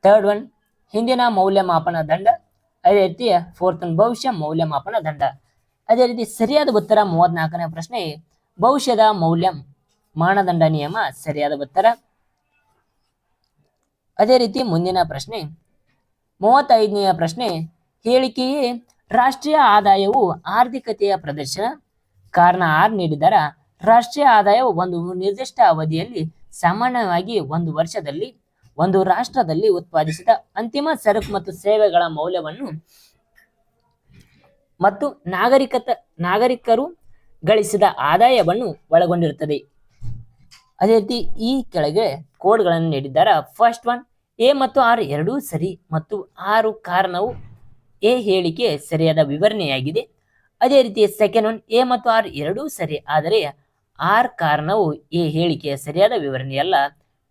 third one ಹಿಂದಿನ ಮೌಲ್ಯಮಾಪನ ದಂಡ, ಅದೇ ರೀತಿ ಫೋರ್ತ್ ಒನ್ ಭವಿಷ್ಯ ಮೌಲ್ಯಮಾಪನ ದಂಡ. ಅದೇ ರೀತಿ ಸರಿಯಾದ ಉತ್ತರ 34ನೇ ಪ್ರಶ್ನೆ ಭವಿಷ್ಯದ ಮೌಲ್ಯ ಮಾನದಂಡ ನಿಯಮ ಸರಿಯಾದ ಉತ್ತರ. ಅದೇ ರೀತಿ ಮುಂದಿನ ಪ್ರಶ್ನೆ 35ನೆಯ ಪ್ರಶ್ನೆ. ಹೇಳಿಕೆಯೇ ರಾಷ್ಟ್ರೀಯ ಆದಾಯವು ಆರ್ಥಿಕತೆಯ ಪ್ರದರ್ಶನ. ಕಾರಣ ಆರ್ ನೀಡಿದರ ರಾಷ್ಟ್ರೀಯ ಆದಾಯವು ಒಂದು ನಿರ್ದಿಷ್ಟ ಅವಧಿಯಲ್ಲಿ ಸಾಮಾನ್ಯವಾಗಿ ಒಂದು ವರ್ಷದಲ್ಲಿ ಒಂದು ರಾಷ್ಟ್ರದಲ್ಲಿ ಉತ್ಪಾದಿಸಿದ ಅಂತಿಮ ಸರಕು ಮತ್ತು ಸೇವೆಗಳ ಮೌಲ್ಯವನ್ನು ಮತ್ತು ನಾಗರಿಕರು ಗಳಿಸಿದ ಆದಾಯವನ್ನು ಒಳಗೊಂಡಿರುತ್ತದೆ. ಅದೇ ರೀತಿ ಈ ಕೆಳಗೆ ಕೋಡ್ಗಳನ್ನು ನೀಡಿದ್ದಾರೆ. ಫಸ್ಟ್ ಒನ್ ಎ ಮತ್ತು ಆರ್ ಎರಡೂ ಸರಿ ಮತ್ತು ಆರು ಕಾರಣವು ಎ ಹೇಳಿಕೆ ಸರಿಯಾದ ವಿವರಣೆಯಾಗಿದೆ. ಅದೇ ರೀತಿ ಸೆಕೆಂಡ್ ಒನ್ ಎ ಮತ್ತು ಆರ್ ಎರಡೂ ಸರಿ, ಆದರೆ ಆರ್ ಕಾರಣವು ಎ ಹೇಳಿಕೆಯ ಸರಿಯಾದ ವಿವರಣೆಯಲ್ಲ.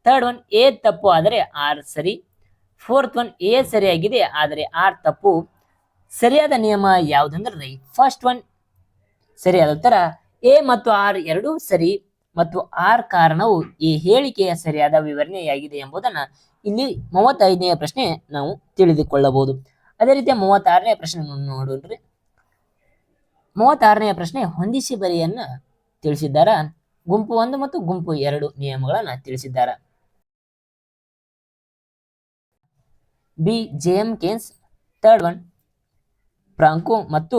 ಥರ್ಡ್ ಒನ್ ಎ ತಪ್ಪು ಆದರೆ ಆರ್ ಸರಿ. ಫೋರ್ತ್ ಒನ್ ಎ ಸರಿಯಾಗಿದೆ ಆದರೆ ಆರ್ ತಪ್ಪು. ಸರಿಯಾದ ನಿಯಮ ಯಾವುದಂದ್ರೆ ಫಸ್ಟ್ ಒನ್ ಸರಿಯಾದ ಉತ್ತರ. ಎ ಮತ್ತು ಆರ್ ಎರಡೂ ಸರಿ ಮತ್ತು ಆರ್ ಕಾರಣವು ಈ ಹೇಳಿಕೆಯ ಸರಿಯಾದ ವಿವರಣೆಯಾಗಿದೆ ಎಂಬುದನ್ನ ಇಲ್ಲಿ 35ನೆಯ ಪ್ರಶ್ನೆ ನಾವು ತಿಳಿದುಕೊಳ್ಳಬಹುದು. ಅದೇ ರೀತಿ 36ನೇ ಪ್ರಶ್ನೆ ನೋಡ್ರಿ. 36ನೇ ಪ್ರಶ್ನೆ ಹೊಂದಿಸಿ ಬರೆಯನ್ನ ತಿಳಿಸಿದ್ದಾರ. ಗುಂಪು 1 ಮತ್ತು ಗುಂಪು 2 ನಿಯಮಗಳನ್ನು ತಿಳಿಸಿದ್ದಾರೆ. B J M. Keynes. Third one Franco ಮತ್ತು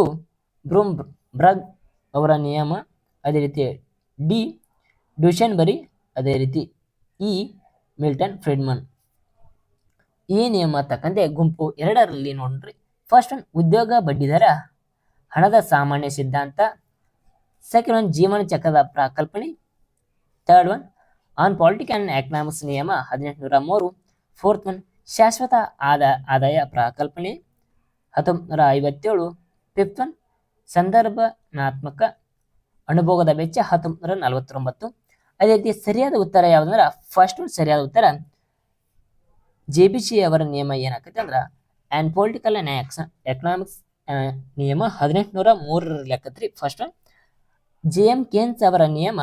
ಬ್ರೂಮ್ಬರ್ಗ್ ಅವರ ನಿಯಮ. ಅದೇ ರೀತಿ ಡಿ ಡ್ಯೂಶನ್ಬರಿ. ಅದೇ ರೀತಿ ಇ ಮಿಲ್ಟನ್ ಫ್ರೀಡ್ಮನ್. ಈ ನಿಯಮ ತಕ್ಕಂತೆ ಗುಂಪು 2ರಲ್ಲಿ ನೋಡ್ರಿ, ಫಸ್ಟ್ ಒನ್ ಉದ್ಯೋಗ ಬಡ್ಡಿದರ ಹಣದ ಸಾಮಾನ್ಯ ಸಿದ್ಧಾಂತ. ಸೆಕೆಂಡ್ ಒನ್ ಜೀವನ ಚಕ್ರದ ಪ್ರಾಕಲ್ಪನೆ. Third one on politic and economics ನಿಯಮ 1803. ಫೋರ್ತ್ ಒನ್ ಶಾಶ್ವತ ಆದಾಯ ಪ್ರಾಕಲ್ಪನೆ 1957. ಫಿಫ್ತ್ ಒನ್ ಸಂದರ್ಭನಾತ್ಮಕ ಅನುಭೋಗದ ವೆಚ್ಚ 1949. ಅದೇ ರೀತಿ ಸರಿಯಾದ ಉತ್ತರ ಯಾವುದಂದ್ರೆ ಫಸ್ಟ್ ಒನ್ ಸರಿಯಾದ ಉತ್ತರ JBC ಅವರ ನಿಯಮ ಏನಾಗ್ತೈತೆ ಅಂದ್ರೆ ಆನ್ ಪೊಲಿಟಿಕಲ್ ಅಂಡ್ ಎಕನಾಮಿಕ್ಸ್ ನಿಯಮ 1803 ಆಕತ್ರಿ. First one ಜೆ.ಎಂ. ಕೇನ್ಸ್ ಅವರ ನಿಯಮ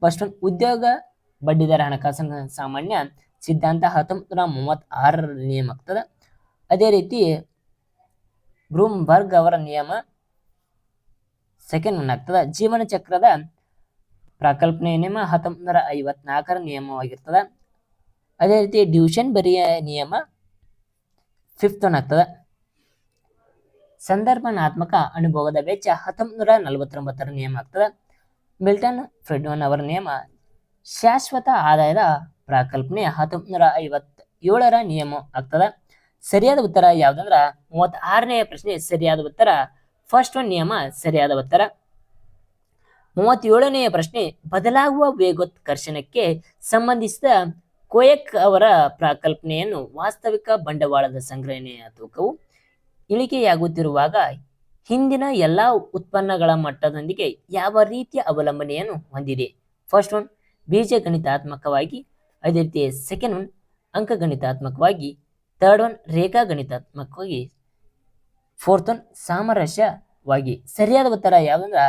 ಫಸ್ಟ್ ಒನ್ ಉದ್ಯೋಗ ಬಡ್ಡಿದರ ಹಣಕಾಸಿನ ಸಾಮಾನ್ಯ ಸಿದ್ಧಾಂತ 1936 ನಿಯಮ ಆಗ್ತದೆ. ಅದೇ ರೀತಿ ಬ್ರೂಮ್ಬರ್ಗ್ ಅವರ ನಿಯಮ ಸೆಕೆಂಡ್ ಒನ್ ಆಗ್ತದೆ. ಜೀವನ ಚಕ್ರದ ಪ್ರಾಕಲ್ಪನೆ ನಿಯಮ 1954 ನಿಯಮವಾಗಿರ್ತದೆ. ಅದೇ ರೀತಿ ಡ್ಯೂಶನ್ಬರಿಯ ನಿಯಮ ಫಿಫ್ತ್ ಒನ್ ಆಗ್ತದೆ. ಸಂದರ್ಭನಾತ್ಮಕ ಅನುಭೋಗದ ವೆಚ್ಚ 1949 ನಿಯಮ ಆಗ್ತದೆ. ಮಿಲ್ಟನ್ ಫ್ರೀಡ್ಮನ್ ಅವರ ನಿಯಮ ಶಾಶ್ವತ ಆದಾಯದ ಪ್ರಾಕಲ್ಪನೆ 1957 ನಿಯಮ ಆಗ್ತದೆ. ಸರಿಯಾದ ಉತ್ತರ ಯಾವ್ದಂದ್ರ 36ನೇ ಪ್ರಶ್ನೆ ಸರಿಯಾದ ಉತ್ತರ ಫಸ್ಟ್ ಒನ್ ನಿಯಮ ಸರಿಯಾದ ಉತ್ತರ. 37ನೇ ಪ್ರಶ್ನೆ ಬದಲಾಗುವ ವೇಗೋತ್ಕರ್ಷಣಕ್ಕೆ ಸಂಬಂಧಿಸಿದ ಕೊಯೆಕ್ ಅವರ ಪ್ರಾಕಲ್ಪನೆಯನ್ನು ವಾಸ್ತವಿಕ ಬಂಡವಾಳದ ಸಂಗ್ರಹಣೆಯ ತೂಕವು ಇಳಿಕೆಯಾಗುತ್ತಿರುವಾಗ ಹಿಂದಿನ ಎಲ್ಲಾ ಉತ್ಪನ್ನಗಳ ಮಟ್ಟದೊಂದಿಗೆ ಯಾವ ರೀತಿಯ ಅವಲಂಬನೆಯನ್ನು ಹೊಂದಿದೆ. ಫಸ್ಟ್ ಒನ್ ಬೀಜಗಣಿತಾತ್ಮಕವಾಗಿ. ಅದೇ ರೀತಿ ಸೆಕೆಂಡ್ ಒನ್ ಅಂಕಗಣಿತಾತ್ಮಕವಾಗಿ. ಥರ್ಡ್ ಒನ್ ರೇಖಾಗಣಿತಾತ್ಮಕವಾಗಿ. ಫೋರ್ತ್ ಒನ್ ಸಾಮರಸ್ಯವಾಗಿ. ಸರಿಯಾದ ಉತ್ತರ ಯಾವುದಂದ್ರ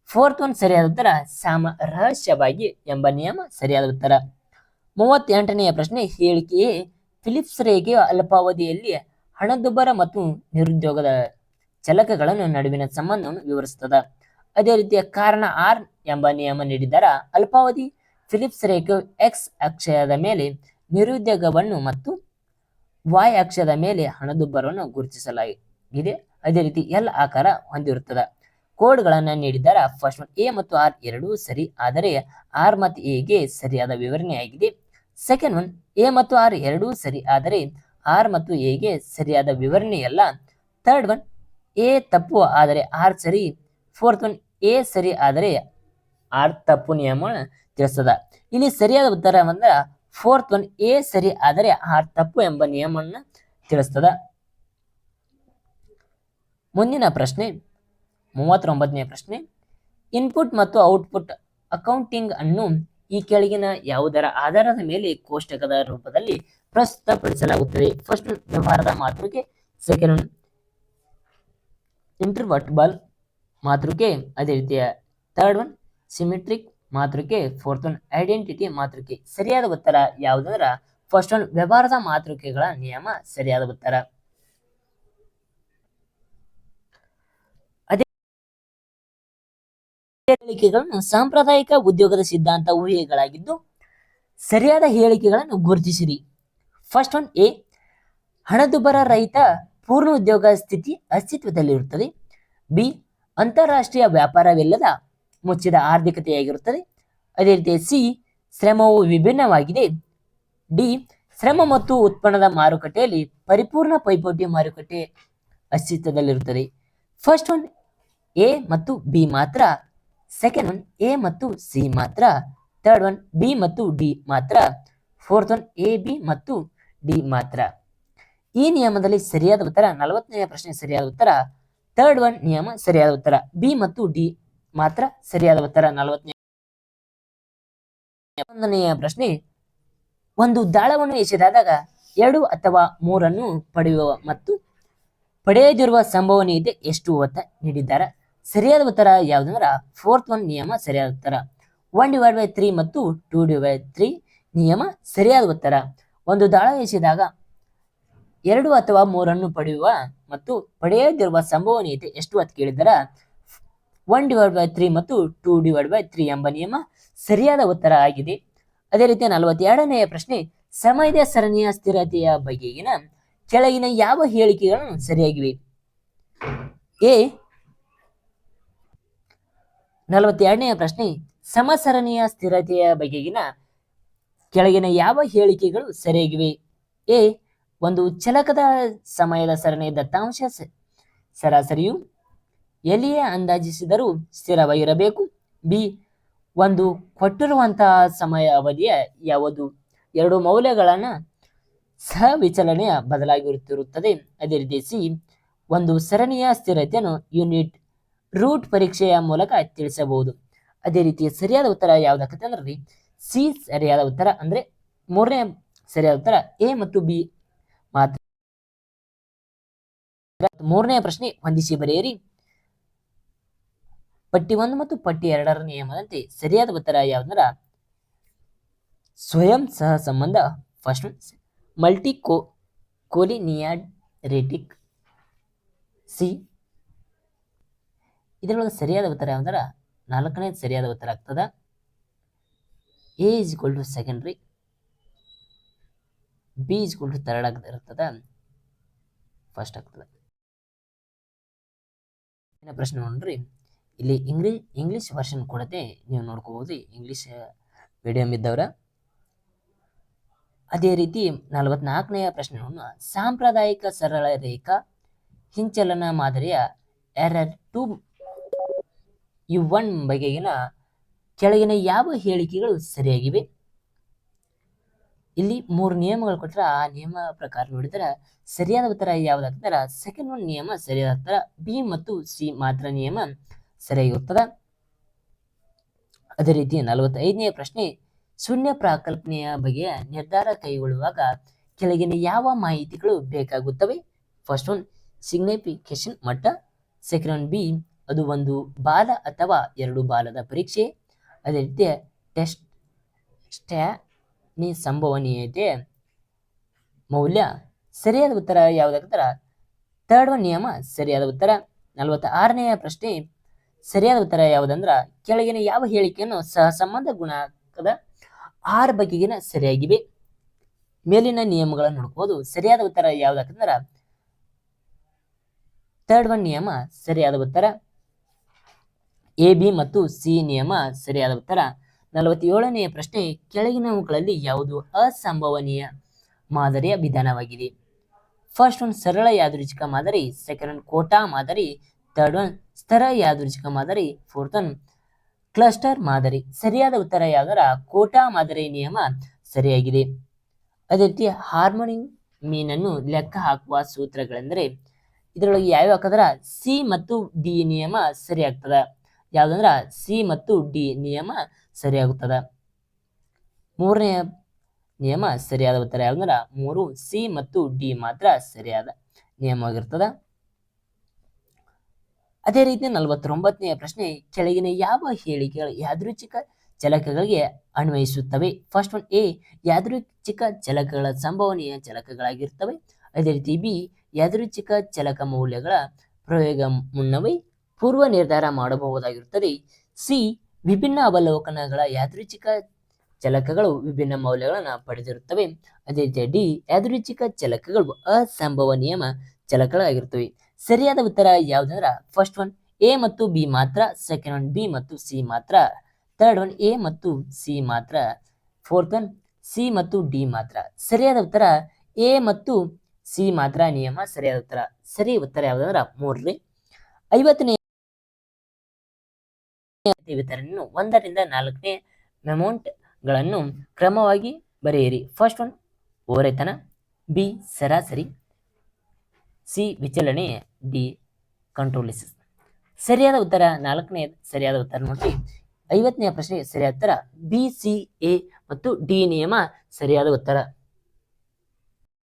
ಫೋರ್ತ್ ಒನ್ ಸರಿಯಾದ ಉತ್ತರ ಸಾಮರಸ್ಯವಾಗಿ ಎಂಬ ನಿಯಮ ಸರಿಯಾದ ಉತ್ತರ. 38ನೆಯ ಪ್ರಶ್ನೆ ಹೇಳಿಕೆಯೇ ಫಿಲಿಪ್ಸ್ ರೇಖೆಯ ಅಲ್ಪಾವಧಿಯಲ್ಲಿ ಹಣದುಬ್ಬರ ಮತ್ತು ನಿರುದ್ಯೋಗದ ಚಲಕಗಳನ್ನು ನಡುವಿನ ಸಂಬಂಧವನ್ನು ವಿವರಿಸುತ್ತದೆ. ಅದೇ ರೀತಿಯ ಕಾರಣ ಆರ್ ಎಂಬ ನಿಯಮ ನೀಡಿದ್ದಾರೆ. ಅಲ್ಪಾವಧಿ ಫಿಲಿಪ್ಸ್ ರೇಖೆಯು ಎಕ್ಸ್ ಅಕ್ಷದ ಮೇಲೆ ನಿರುದ್ಯೋಗವನ್ನು ಮತ್ತು ವಾಯ್ ಅಕ್ಷದ ಮೇಲೆ ಹಣದುಬ್ಬರವನ್ನು ಗುರುತಿಸಲಾಗಿದೆ. ಅದೇ ರೀತಿ ಎಲ್ ಆಕಾರ ಹೊಂದಿರುತ್ತದೆ. ಕೋಡ್ಗಳನ್ನು ನೀಡಿದ್ದಾರೆ. ಫಸ್ಟ್ ಒನ್ ಎ ಮತ್ತು ಆರ್ ಎರಡೂ ಸರಿ, ಆದರೆ ಆರ್ ಮತ್ತು ಎಗೆ ಸರಿಯಾದ ವಿವರಣೆಯಾಗಿದೆ. ಸೆಕೆಂಡ್ ಒನ್ ಎ ಮತ್ತು ಆರ್ ಎರಡೂ ಸರಿ, ಆದರೆ ಆರ್ ಮತ್ತು ಎಗೆ ಸರಿಯಾದ ವಿವರಣೆಯಲ್ಲ. ಥರ್ಡ್ ಒನ್ ಎ ತಪ್ಪು ಆದರೆ ಆರ್ ಸರಿ. ಫೋರ್ತ್ ಒನ್ ಎ ಸರಿ ಆದರೆ ಆರ್ ತಪ್ಪು ನಿಯಮ ತಿಳಿಸ್ತದ. ಇಲ್ಲಿ ಸರಿಯಾದ ಉತ್ತರ ಬಂದ ಫೋರ್ತ್ ಒನ್ ಎ ಸರಿ ಆದರೆ ಆರ್ ತಪ್ಪು ಎಂಬ ನಿಯಮವನ್ನು ತಿಳಿಸ್ತದ. ಮುಂದಿನ ಪ್ರಶ್ನೆ 39ನೇ ಪ್ರಶ್ನೆ ಇನ್ಪುಟ್ ಮತ್ತು ಔಟ್ಪುಟ್ ಅಕೌಂಟಿಂಗ್ ಅನ್ನು ಈ ಕೆಳಗಿನ ಯಾವುದರ ಆಧಾರದ ಮೇಲೆ ಕೋಷ್ಟಕದ ರೂಪದಲ್ಲಿ ಪ್ರಸ್ತುತಪಡಿಸಲಾಗುತ್ತದೆ. ಫಸ್ಟ್ ವ್ಯವಹಾರದ ಮಾತೃಕೆ, ಸೆಕೆಂಡ್ ಇಂಟರ್ವರ್ಟಬಲ್ ಮಾತೃಕೆ, ಅದೇ ರೀತಿಯ ಥರ್ಡ್ ಒನ್ ಸಿಮೆಟ್ರಿಕ್ ಮಾತೃಕೆ, ಫೋರ್ತ್ ಒನ್ ಐಡೆಂಟಿಟಿ ಮಾತೃಕೆ. ಸರಿಯಾದ ಉತ್ತರ ಯಾವುದಂದ್ರ ಫಸ್ಟ್ ಒನ್ ವ್ಯವಹಾರದ ಮಾತೃಕೆಗಳ ನಿಯಮ ಸರಿಯಾದ ಉತ್ತರ. ಹೇಳಿಕೆಗಳನ್ನು ಸಾಂಪ್ರದಾಯಿಕ ಉದ್ಯೋಗದ ಸಿದ್ಧಾಂತ ಊಹೆಗಳಾಗಿದ್ದು ಸರಿಯಾದ ಹೇಳಿಕೆಗಳನ್ನು ಗುರುತಿಸಿರಿ. ಫಸ್ಟ್ ಒನ್ ಎ ಹಣದುಬ್ಬರ ರಹಿತ ಪೂರ್ಣ ಉದ್ಯೋಗ ಸ್ಥಿತಿ ಅಸ್ತಿತ್ವದಲ್ಲಿರುತ್ತದೆ. ಬಿ ಅಂತಾರಾಷ್ಟ್ರೀಯ ವ್ಯಾಪಾರವಿಲ್ಲದ ಮುಚ್ಚಿದ ಆರ್ಥಿಕತೆಯಾಗಿರುತ್ತದೆ. ಅದೇ ರೀತಿ ಸಿ ಶ್ರಮವು ವಿಭಿನ್ನವಾಗಿದೆ. ಡಿ ಶ್ರಮ ಮತ್ತು ಉತ್ಪನ್ನದ ಮಾರುಕಟ್ಟೆಯಲ್ಲಿ ಪರಿಪೂರ್ಣ ಪೈಪೋಟಿ ಮಾರುಕಟ್ಟೆ ಅಸ್ತಿತ್ವದಲ್ಲಿರುತ್ತದೆ. ಫಸ್ಟ್ ಒನ್ ಎ ಮತ್ತು ಬಿ ಮಾತ್ರ, ಸೆಕೆಂಡ್ ಒನ್ ಎ ಮತ್ತು ಸಿ ಮಾತ್ರ, ಥರ್ಡ್ ಒನ್ ಬಿ ಮತ್ತು ಡಿ ಮಾತ್ರ, ಫೋರ್ತ್ ಒನ್ ಎ ಬಿ ಮತ್ತು ಡಿ ಮಾತ್ರ. ಈ ನಿಯಮದಲ್ಲಿ ಸರಿಯಾದ ಉತ್ತರ 40ನೇ ಪ್ರಶ್ನೆ ಸರಿಯಾದ ಉತ್ತರ ಥರ್ಡ್ ಒನ್ ನಿಯಮ ಸರಿಯಾದ ಉತ್ತರ. ಬಿ ಮತ್ತು ಡಿ ಮಾತ್ರ ಸರಿಯಾದ ಉತ್ತರ. 41ನೆಯ ಪ್ರಶ್ನೆ ಒಂದು ದಾಳವನ್ನು ಎಸೆದಾಗ 2 ಅಥವಾ 3 ಪಡೆಯುವ ಮತ್ತು ಪಡೆಯದಿರುವ ಸಂಭವನೀಯತೆ ಎಷ್ಟು ಅಂತ ನೀಡಿದ್ದಾರೆ. ಸರಿಯಾದ ಉತ್ತರ ಯಾವುದಂದ್ರ ಫೋರ್ತ್ ಒನ್ ನಿಯಮ ಸರಿಯಾದ ಉತ್ತರ. 1/3 ಮತ್ತು 2/3 ನಿಯಮ ಸರಿಯಾದ ಉತ್ತರ. ಒಂದು ದಾಳ ಎಸೆದಾಗ 2 ಅಥವಾ 3 ಪಡೆಯುವ ಮತ್ತು ಪಡೆಯದಿರುವ ಸಂಭವನೀಯತೆ ಎಷ್ಟು ಅಂತ ಕೇಳಿದರೆ 1/3 ಮತ್ತು 2/3 ಎಂಬ ನಿಯಮ ಸರಿಯಾದ ಉತ್ತರ ಆಗಿದೆ. ಅದೇ ರೀತಿ 42ನೆಯ ಪ್ರಶ್ನೆ, ಸಮಯದ ಸರಣಿಯ ಸ್ಥಿರತೆಯ ಬಗೆಗಿನ ಕೆಳಗಿನ ಯಾವ ಹೇಳಿಕೆಗಳನ್ನು ಸರಿಯಾಗಿವೆ? ಎ 42ನೆಯ ಪ್ರಶ್ನೆ, ಸಮಸರಣಿಯ ಸ್ಥಿರತೆಯ ಬಗೆಗಿನ ಕೆಳಗಿನ ಯಾವ ಹೇಳಿಕೆಗಳು ಸರಿಯಾಗಿವೆ? ಎ ಒಂದು ಚಲಕದ ಸಮಯದ ಸರಣಿ ದತ್ತಾಂಶ ಸರಾಸರಿಯು ಎಲ್ಲಿಯೇ ಅಂದಾಜಿಸಿದರೂ ಸ್ಥಿರವಾಗಿರಬೇಕು. ಬಿ ಒಂದು ಕೊಟ್ಟಿರುವಂತಹ ಸಮಯ ಅವಧಿಯ ಯಾವುದು ಎರಡು ಮೌಲ್ಯಗಳನ್ನ ಸಹ ವಿಚಲನೆಯ ಬದಲಾಗಿರುತ್ತಿರುತ್ತದೆ. ಅದೇ ರೀತಿ ಸಿ ಒಂದು ಸರಣಿಯ ಸ್ಥಿರತೆಯನ್ನು ಯೂನಿಟ್ ರೂಟ್ ಪರೀಕ್ಷೆಯ ಮೂಲಕ ತಿಳಿಸಬಹುದು. ಅದೇ ರೀತಿ ಸರಿಯಾದ ಉತ್ತರ ಯಾವ್ದಾಕತ್ತೆ ಅಂದ್ರೆ ಸಿ ಸರಿಯಾದ ಉತ್ತರ. ಅಂದ್ರೆ ಮೂರನೇ ಸರಿಯಾದ ಉತ್ತರ ಎ ಮತ್ತು ಬಿ ಮಾತ್ರ. ಮೂರನೇ ಪ್ರಶ್ನೆ, ಹೊಂದಿಸಿ ಬರೆಯಿರಿ. ಪಟ್ಟಿ 1 ಮತ್ತು ಪಟ್ಟಿ 2ರ ನಿಯಮದಂತೆ ಸರಿಯಾದ ಉತ್ತರ ಯಾವ್ದಂದ್ರ ಸ್ವಯಂ ಸಹ ಸಂಬಂಧ. First multi ಕೋಲಿನಿಯಾರಿಟಿಕ್. ಸಿ ಇದರೊಳಗೆ ಸರಿಯಾದ ಉತ್ತರ ಯಾವಂದ್ರ 4ನೇ ಸರಿಯಾದ ಉತ್ತರ ಆಗ್ತದ. ಎ ಇಸ್ ಈಕ್ವಲ್ ಟು ಸೆಕೆಂಡ್ರಿ, B is equal to third ಆಗಿರ್ತದ, ಫಸ್ಟ್ ಆಗ್ತದ. ಪ್ರಶ್ನೆ ನೋಡ್ರಿ, ಇಲ್ಲಿ ಇಂಗ್ಲಿಷ್ ವರ್ಷನ್ ಕೊಡದೆ ನೀವು ನೋಡ್ಕೋಬಹುದು, ಇಂಗ್ಲಿಷ್ ಮೀಡಿಯಂ ಇದ್ದವ್ರ. ಅದೇ ರೀತಿ 44ನೆಯ ಪ್ರಶ್ನೆಯನ್ನು, ಸಾಂಪ್ರದಾಯಿಕ ಸರಳ ರೇಖಾ ಹಿಂಚಲನ ಮಾದರಿಯ ಎರರ್ 2U1 ಬಗೆಗಿನ ಕೆಳಗಿನ ಯಾವ ಹೇಳಿಕೆಗಳು ಸರಿಯಾಗಿವೆ? ಇಲ್ಲಿ 3 ನಿಯಮಗಳು ಕೊಟ್ಟರೆ ಆ ನಿಯಮ ಪ್ರಕಾರ ನೋಡಿದರೆ ಸರಿಯಾದ ಉತ್ತರ ಯಾವ್ದಾಗ್ತಾರ ಸೆಕೆಂಡ್ ಒನ್ ನಿಯಮ ಸರಿಯಾದ ಉತ್ತರ. ಬಿ ಮತ್ತು ಸಿ ಮಾತ್ರ ನಿಯಮ ಸರಿಯಾಗಿರುತ್ತದೆ. ಅದೇ ರೀತಿ 45ನೇ ಪ್ರಶ್ನೆ, ಶೂನ್ಯ ಪ್ರಾಕಲ್ಪನೆಯ ಬಗೆಯ ನಿರ್ಧಾರ ಕೈಗೊಳ್ಳುವಾಗ ಕೆಳಗಿನ ಯಾವ ಮಾಹಿತಿಗಳು ಬೇಕಾಗುತ್ತವೆ? ಫಸ್ಟ್ ಒನ್ ಸಿಗ್ನಿಫಿಕೇಶನ್ ಮಟ್ಟ, ಸೆಕೆಂಡ್ ಒನ್ ಬಿ ಅದು ಒಂದು ಬಾಲ ಅಥವಾ ಎರಡು ಬಾಲದ ಪರೀಕ್ಷೆ, ಅದೇ ರೀತಿ ಟೆಸ್ಟ್ ಸಂಭವನೀಯತೆ ಮೌಲ್ಯ. ಸರಿಯಾದ ಉತ್ತರ ಯಾವ್ದಾಗ್ತಾರ ಥರ್ಡ್ ಒನ್ ನಿಯಮ ಸರಿಯಾದ ಉತ್ತರ. 46ನೆಯ ಪ್ರಶ್ನೆ, ಸರಿಯಾದ ಉತ್ತರ ಯಾವುದಂದ್ರ ಕೆಳಗಿನ ಯಾವ ಹೇಳಿಕೆಯನ್ನು ಸಹ ಸಂಬಂಧ ಗುಣಾಂಕದ ಆರ್ ಬಗೆಗಿನ ಸರಿಯಾಗಿವೆ? ಮೇಲಿನ ನಿಯಮಗಳನ್ನು ನೋಡ್ಬೋದು. ಸರಿಯಾದ ಉತ್ತರ ಯಾವ್ದಾಕಂದ್ರ ಥರ್ಡ್ ಒನ್ ನಿಯಮ ಸರಿಯಾದ ಉತ್ತರ. ಎ ಬಿ ಮತ್ತು ಸಿ ನಿಯಮ ಸರಿಯಾದ ಉತ್ತರ. 47ನೆಯ ಪ್ರಶ್ನೆ, ಕೆಳಗಿನವುಗಳಲ್ಲಿ ಯಾವುದು ಅಸಂಭವನೀಯ ಮಾದರಿಯ ವಿಧಾನವಾಗಿದೆ? ಫಸ್ಟ್ ಒನ್ ಸರಳ ಯಾದೃಚ್ಛಿಕ ಮಾದರಿ, ಸೆಕೆಂಡ್ ಒನ್ ಕೋಟಾ ಮಾದರಿ, ಥರ್ಡ್ ಒನ್ ಸ್ಥಿರ ಯಾದೃಚ್ಛಿಕ ಮಾದರಿ, ಫೋರ್ತ್ ಒನ್ ಕ್ಲಸ್ಟರ್ ಮಾದರಿ. ಸರಿಯಾದ ಉತ್ತರ ಯಾವ್ದಾರ ಕೋಟಾ ಮಾದರಿ ನಿಯಮ ಸರಿಯಾಗಿದೆ. ಅದೇ ರೀತಿ ಹಾರ್ಮೋನಿಕ್ ಮೀನ್ ಅನ್ನು ಲೆಕ್ಕ ಹಾಕುವ ಸೂತ್ರಗಳೆಂದರೆ ಇದರೊಳಗೆ ಯಾವ್ಯಾವ ಹಾಕಂದ್ರ ಸಿ ಮತ್ತು ಡಿ ನಿಯಮ ಸರಿ ಆಗ್ತದ. ಯಾವ್ದಂದ್ರ ಸಿ ಮತ್ತು ಡಿ ನಿಯಮ ಸರಿಯಾಗುತ್ತದ. ಮೂರನೇ ನಿಯಮ ಸರಿಯಾದ ಉತ್ತರ ಯಾವ್ದಂದ್ರ 3 ಸಿ ಮತ್ತು ಡಿ ಮಾತ್ರ ಸರಿಯಾದ ನಿಯಮವಾಗಿರ್ತದ. ಅದೇ ರೀತಿ 49ನೆಯ ಪ್ರಶ್ನೆ, ಕೆಳಗಿನ ಯಾವ ಹೇಳಿಕೆಗಳು ಯಾದೃಚ್ಛಿಕ ಚಲಕಗಳಿಗೆ ಅನ್ವಯಿಸುತ್ತವೆ? ಫಸ್ಟ್ ಒನ್ ಎ ಯಾದೃಚ್ಛಿಕ ಚಲಕಗಳ ಸಂಭವನೀಯ ಚಲಕಗಳಾಗಿರ್ತವೆ. ಅದೇ ರೀತಿ ಬಿ ಯಾದೃಚ್ಛಿಕ ಚಲಕ ಮೌಲ್ಯಗಳ ಪ್ರಯೋಗ ಮುನ್ನವೇ ಪೂರ್ವ ನಿರ್ಧಾರ ಮಾಡಬಹುದಾಗಿರುತ್ತದೆ. ಸಿ ವಿಭಿನ್ನ ಅವಲೋಕನಗಳ ಯಾದೃಚ್ಛಿಕ ಚಲಕಗಳು ವಿಭಿನ್ನ ಮೌಲ್ಯಗಳನ್ನು ಪಡೆದಿರುತ್ತವೆ. ಅದೇ ರೀತಿ ಡಿ ಯಾದೃಚ್ಛಿಕ ಚಲಕಗಳು ಅಸಂಭವನೀಯ ಚಲಕಗಳಾಗಿರುತ್ತವೆ. ಸರಿಯಾದ ಉತ್ತರ ಯಾವ್ದಂದ್ರ ಫಸ್ಟ್ ಒನ್ ಎ ಮತ್ತು ಬಿ ಮಾತ್ರ, ಸೆಕೆಂಡ್ ಒನ್ ಬಿ ಮತ್ತು ಸಿ ಮಾತ್ರ, ಥರ್ಡ್ ಒನ್ ಎ ಮತ್ತು ಸಿ ಮಾತ್ರ, ಫೋರ್ತ್ ಒನ್ ಸಿ ಮತ್ತು ಡಿ ಮಾತ್ರ. ಸರಿಯಾದ ಉತ್ತರ ಎ ಮತ್ತು ಸಿ ಮಾತ್ರ ನಿಯಮ ಸರಿಯಾದ ಉತ್ತರ. ಸರಿ ಉತ್ತರ ಯಾವ್ದಂದ್ರ 3. 50ನೇ ವಿತರಣೆಯನ್ನು 1ರಿಂದ 4ನೇ ಅಮೌಂಟ್ ಗಳನ್ನು ಕ್ರಮವಾಗಿ ಬರೆಯಿರಿ. ಫಸ್ಟ್ ಒನ್ ಓರೆತನ, ಬಿ ಸರಾಸರಿ, ಸಿ ವಿಚಲನೆ, ಡಿ ಕಂಟ್ರೋಲಿಸಿಸ್. ಸರಿಯಾದ ಉತ್ತರ 4ನೇ ಸರಿಯಾದ ಉತ್ತರ ನೋಡಿ. 50ನೇ ಪ್ರಶ್ನೆ ಸರಿಯಾದ ಉತ್ತರ ಬಿ ಸಿ ಎ ಮತ್ತು ಡಿ ನಿಯಮ ಸರಿಯಾದ ಉತ್ತರ.